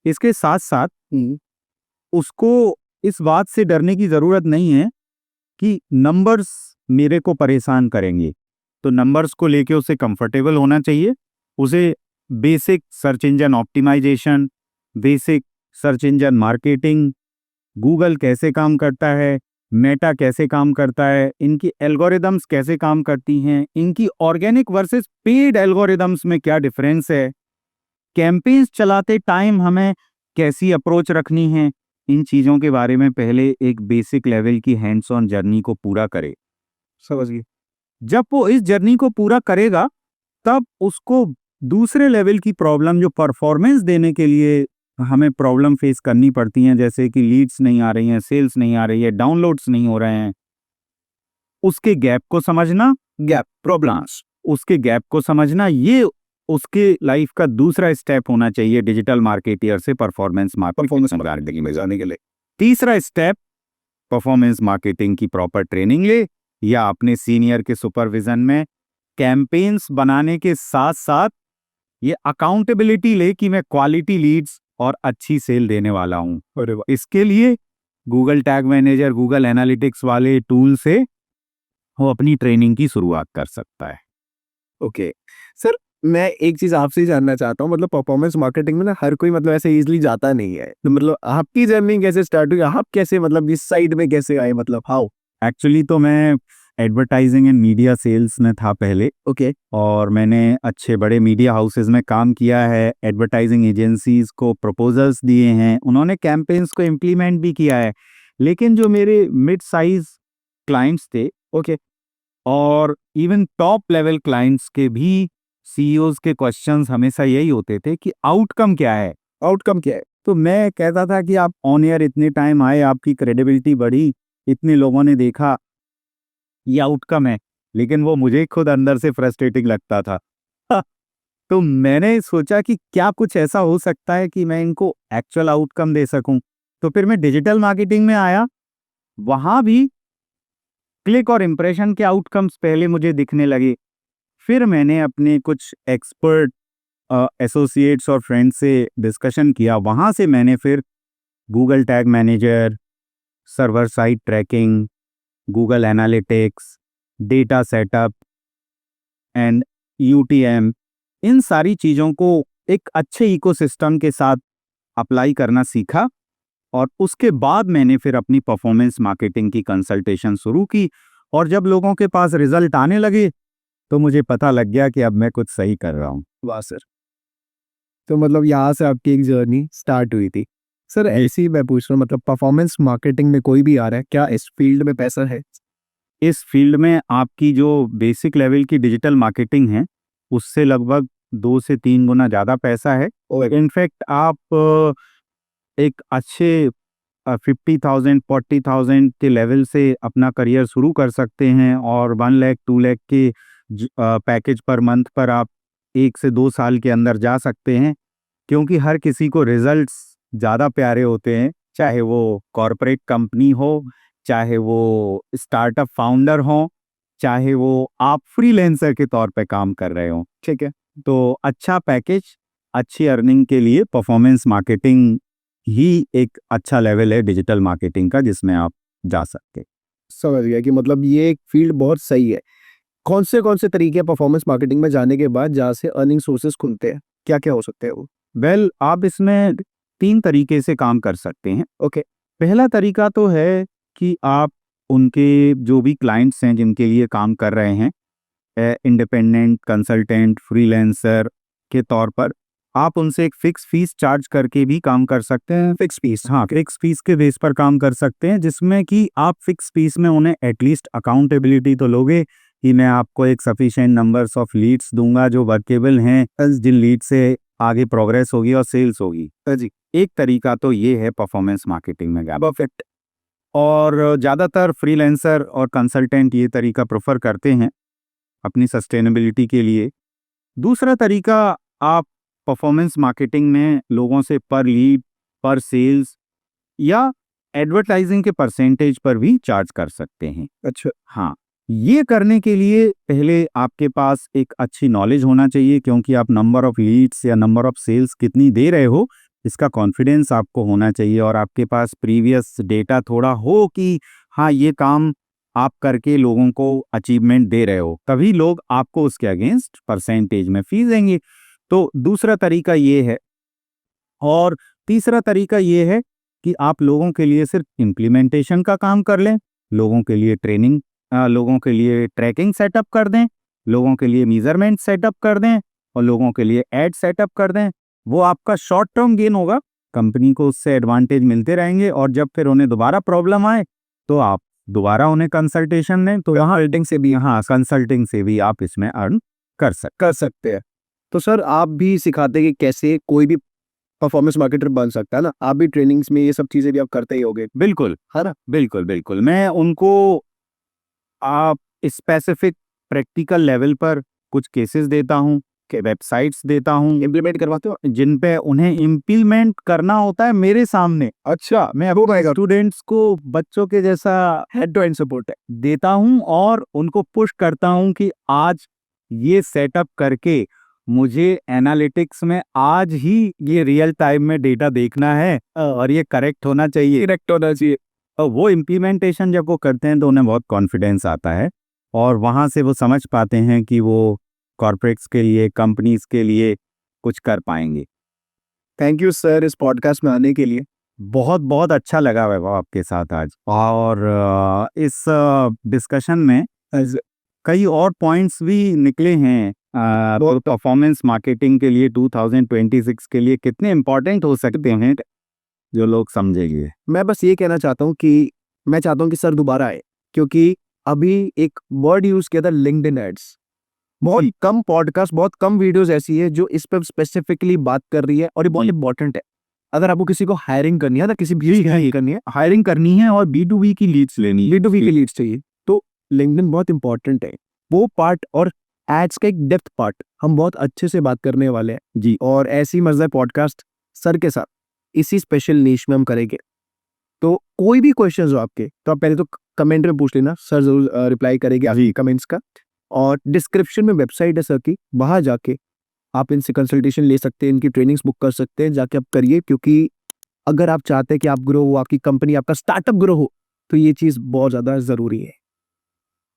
इसके साथ साथ उसको इस बात से डरने की ज़रूरत नहीं है कि नंबर्स मेरे को परेशान करेंगे। तो नंबर्स को लेके उसे कंफर्टेबल होना चाहिए। उसे basic search engine optimisation, basic search engine marketing, Google कैसे काम करता है, मेटा कैसे काम करता है, इनकी एल्गोरिदम्स कैसे काम करती हैं, इनकी ऑर्गेनिक वर्सेस पेड एल्गोरिदम्स में क्या डिफरेंस है, कैंपेन्स चलाते टाइम हमें कैसी अप्रोच रखनी है, इन चीज़ों के बारे में पहले एक बेसिक लेवल की हैंड्स ऑन जर्नी को पूरा करे। समझ गए। जब वो इस जर्नी को पूरा करेगा, तब उसको दूसरे लेवल की प्रॉब्लम जो परफॉर्मेंस देने के लिए हमें प्रॉब्लम फेस करनी पड़ती हैं, जैसे कि लीड्स नहीं आ रही हैं, सेल्स नहीं आ रही है, डाउनलोड्स नहीं हो रहे हैं, उसके गैप को समझना, गैप प्रॉब्लम्स। उसके गैप को समझना, ये उसके लाइफ का दूसरा स्टेप होना चाहिए डिजिटल मार्केटियर से परफॉर्मेंस मार्केटिंग में जाने के लिए। तीसरा स्टेप, परफॉर्मेंस मार्केटिंग की प्रॉपर ट्रेनिंग ले, या अपने सीनियर के सुपरविजन में कैंपेन्स बनाने के साथ साथ ये अकाउंटेबिलिटी ले कि मैं क्वालिटी लीड्स और अच्छी सेल देने वाला हूं। अरे वाह। इसके लिए Google tag manager, Google analytics वाले टूल से वो अपनी ट्रेनिंग की शुरुआत कर सकता है। ओके सर, मैं एक चीज आपसे ही जानना चाहता हूँ, मतलब परफॉर्मेंस मार्केटिंग में ना हर कोई मतलब ऐसे इजीली जाता नहीं है, तो मतलब आपकी जर्नी कैसे स्टार्ट हुई? आप कैसे मतलब इस साइड में कैसे आए, मतलब हाउ? एक्चुअली तो मैं एडवर्टाइजिंग एंड मीडिया सेल्स में था पहले, ओके। और मैंने अच्छे बड़े मीडिया हाउसेज में काम किया है, एडवर्टाइजिंग एजेंसीज को प्रपोजल्स दिए हैं, उन्होंने कैंपेन्स को इम्प्लीमेंट भी किया है। लेकिन जो मेरे मिड साइज क्लाइंट्स थे, ओके। और इवन टॉप लेवल क्लाइंट्स के भी CEOs के क्वेश्चंस हमेशा यही होते थे कि आउटकम क्या है। आउटकम क्या है? तो मैं कहता था कि आप ऑन एयर इतने टाइम आए, आपकी क्रेडिबिलिटी बढ़ी, इतने लोगों ने देखा, ये आउटकम है, लेकिन वो मुझे खुद अंदर से फ्रस्ट्रेटिंग लगता था। तो मैंने सोचा कि क्या कुछ ऐसा हो सकता है कि मैं इनको एक्चुअल आउटकम दे सकूं। तो फिर मैं डिजिटल मार्केटिंग में आया। वहां भी क्लिक और इम्प्रेशन के आउटकम्स पहले मुझे दिखने लगे। फिर मैंने अपने कुछ एक्सपर्ट एसोसिएट्स और फ्रेंड्स से डिस्कशन किया। वहां से मैंने फिर Google tag manager, server side tracking, Google analytics, data setup and UTM, इन सारी चीज़ों को एक अच्छे इकोसिस्टम के साथ अप्लाई करना सीखा। और उसके बाद मैंने फिर अपनी परफॉर्मेंस मार्केटिंग की कंसल्टेशन शुरू की। और जब लोगों के पास रिजल्ट आने लगे तो मुझे पता लग गया कि अब मैं कुछ सही कर रहा हूँ। वाह सर। तो मतलब यहाँ से आपकी एक जर्नी स्टार्ट हुई थी। सर ऐसे ही मैं पूछ रहा हूँ, मतलब परफॉर्मेंस मार्केटिंग में कोई भी आ रहा है, क्या इस फील्ड में पैसा है? इस फील्ड में आपकी जो बेसिक लेवल की डिजिटल मार्केटिंग है, उससे लगभग 2 से 3 गुना ज़्यादा पैसा है। इनफैक्ट आप एक अच्छे 50,000 40,000 के लेवल से अपना करियर शुरू कर सकते हैं और 1 लाख 2 लाख के पैकेज पर मंथ पर आप 1 से 2 साल के अंदर जा सकते हैं। क्योंकि हर किसी को रिजल्ट्स ज़्यादा प्यारे होते हैं, चाहे वो कॉरपोरेट कंपनी हो, चाहे वो स्टार्टअप फाउंडर हो, चाहे वो आप फ्रीलांसर के तौर पे काम कर रहे हो। ठीक है। तो अच्छा पैकेज, अच्छी अर्निंग के लिए परफॉर्मेंस मार्केटिंग ही एक अच्छा लेवल है डिजिटल मार्केटिंग का, जिसमें आप जा सकते हैं। समझ गया कि मतलब ये एक फील्ड बहुत सही है। कौन से तरीके हैं परफॉर्मेंस मार्केटिंग में जाने के बाद जहाँ से अर्निंग सोर्सेस खुलते हैं? क्या-क्या हो सकते हैं वो? वेल, आप इसमें 3 तरीके से काम कर सकते हैं। ओके। पहला तरीका तो है कि आप उनके जो भी क्लाइंट्स हैं जिनके लिए काम कर रहे हैं, इंडिपेंडेंट कंसल्टेंट, फ्रीलांसर के तौर पर, आप उनसे एक फिक्स फीस चार्ज करके भी काम कर सकते हैं। Fix fees. हाँ, फिक्स फीस के बेस पर काम कर सकते हैं, जिसमें कि आप फिक्स फीस में उन्हें एटलीस्ट अकाउंटेबिलिटी तो लोगे कि मैं आपको एक सफिशिएंट नंबर्स ऑफ लीड्स दूंगा जो वर्केबल हैं, जिन लीड से आगे प्रोग्रेस होगी और सेल्स होगी। जी। एक तरीका तो ये है परफॉर्मेंस मार्केटिंग में। परफेक्ट। और ज़्यादातर फ्रीलांसर और कंसल्टेंट ये तरीका प्रेफर करते हैं अपनी सस्टेनेबिलिटी के लिए। दूसरा तरीका, आप परफॉर्मेंस मार्केटिंग में लोगों से पर लीड, पर सेल्स या एडवर्टाइजिंग के परसेंटेज पर भी चार्ज कर सकते हैं। अच्छा। हाँ, ये करने के लिए पहले आपके पास एक अच्छी नॉलेज होना चाहिए, क्योंकि आप नंबर ऑफ लीड्स या नंबर ऑफ सेल्स कितनी दे रहे हो, इसका कॉन्फिडेंस आपको होना चाहिए। और आपके पास प्रीवियस डेटा थोड़ा हो कि हाँ, ये काम आप करके लोगों को अचीवमेंट दे रहे हो, तभी लोग आपको उसके अगेंस्ट परसेंटेज में फीस देंगे। तो दूसरा तरीका ये है। और तीसरा तरीका ये है कि आप लोगों के लिए सिर्फ इम्प्लीमेंटेशन का काम कर लें, लोगों के लिए ट्रेनिंग, लोगों के लिए ट्रैकिंग सेटअप कर दें, लोगों के लिए मेजरमेंट सेटअप कर दें और लोगों के लिए एड सेटअप कर दें। वो आपका शॉर्ट टर्म गेन होगा, कंपनी को उससे एडवांटेज मिलते रहेंगे, और जब फिर उन्हें दोबारा प्रॉब्लम आए तो आप दोबारा उन्हें कंसल्टेशन दें। तो यहाँ कंसल्टिंग से भी आप इसमें अर्न कर सकते हैं। तो सर आप भी सिखाते हैं कि कैसे कोई भी परफॉर्मेंस मार्केटर बन सकता है ना? आप भी ट्रेनिंग्स में ये सब चीज़ें भी आप करते ही होंगे, बिल्कुल, है ना? बिल्कुल, बिल्कुल। मैं उनको आप स्पेसिफिक प्रैक्टिकल लेवल पर कुछ केसेस देता हूँ, कि वेबसाइट्स देता हूँ, इम्प्लीमेंट करवाते हो? जिन पे उन्हें इम्प्लीमेंट करना होता है मेरे सामने। अच्छा। मैं अपने स्टूडेंट्स को बच्चों के जैसा हेड टू एंड सपोर्ट है। देता हूँ और उनको पुश करता हूँ कि आज ये सेटअप करके मुझे एनालिटिक्स में आज ही ये रियल टाइम में डेटा देखना है और ये करेक्ट होना चाहिए। करेक्ट होना चाहिए। और वो इम्प्लीमेंटेशन जब वो करते हैं तो उन्हें बहुत कॉन्फिडेंस आता है, और वहाँ से वो समझ पाते हैं कि वो कॉर्पोरेट्स के लिए, कंपनीज के लिए कुछ कर पाएंगे। थैंक यू सर इस पॉडकास्ट में आने के लिए। बहुत बहुत अच्छा लगा वैभव आपके साथ आज। और इस डिस्कशन में कई और पॉइंट्स भी निकले हैं। तो परफॉर्मेंस मार्केटिंग के लिए 2026 के लिए कितने इम्पोर्टेंट हो सकते हैं जो लोग समझेंगे। मैं बस ये कहना चाहता हूँ कि मैं चाहता हूँ कि सर दोबारा आए, क्योंकि अभी एक वर्ड यूज किया था लिंक्डइन एड्स। बहुत कम पॉडकास्ट, बहुत कम वीडियोस ऐसी है जो इस पर स्पेसिफिकली बात कर रही है, और ये बहुत इंपॉर्टेंट है। अगर आपको किसी को हायरिंग करनी है ना, किसी भी चीज़ की करनी है, हायरिंग करनी है और B2B की लीड्स लेनी है। B2B की लीड्स चाहिए, तो लिंक्डइन बहुत इंपॉर्टेंट है। वो पार्ट और एड्स का एक डेप्थ पार्ट हम बहुत अच्छे से बात करने वाले हैं जी। और ऐसी मजेदार पॉडकास्ट सर के साथ इसी स्पेशल नीश में हम करेंगे। तो कोई भी क्वेश्चंस हो आपके तो आप पहले तो कमेंट में पूछ लेना, सर जरूर रिप्लाई करेंगे जी। कमेंट्स का। और डिस्क्रिप्शन में वेबसाइट है सर की, वहां जाके आप इनसे कंसल्टेशन ले सकते हैं, इनकी ट्रेनिंग्स बुक कर सकते हैं, जाके आप करिए। क्योंकि अगर आप चाहते हैं कि आप ग्रो हो, आपकी कंपनी, आपका स्टार्टअप ग्रो हो, तो ये चीज़ बहुत ज़्यादा ज़रूरी है।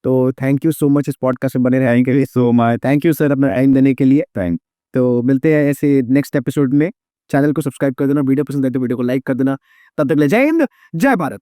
तो थैंक यू सो मच इस पॉडकास्ट में बने रहने के लिए। So much. Thank you sir अपना टाइम देने के लिए। थैंक तो मिलते हैं ऐसे नेक्स्ट एपिसोड में। चैनल को सब्सक्राइब कर देना, वीडियो पसंद आए तो वीडियो को लाइक कर देना। तब तक ले जय हिंद, जय भारत।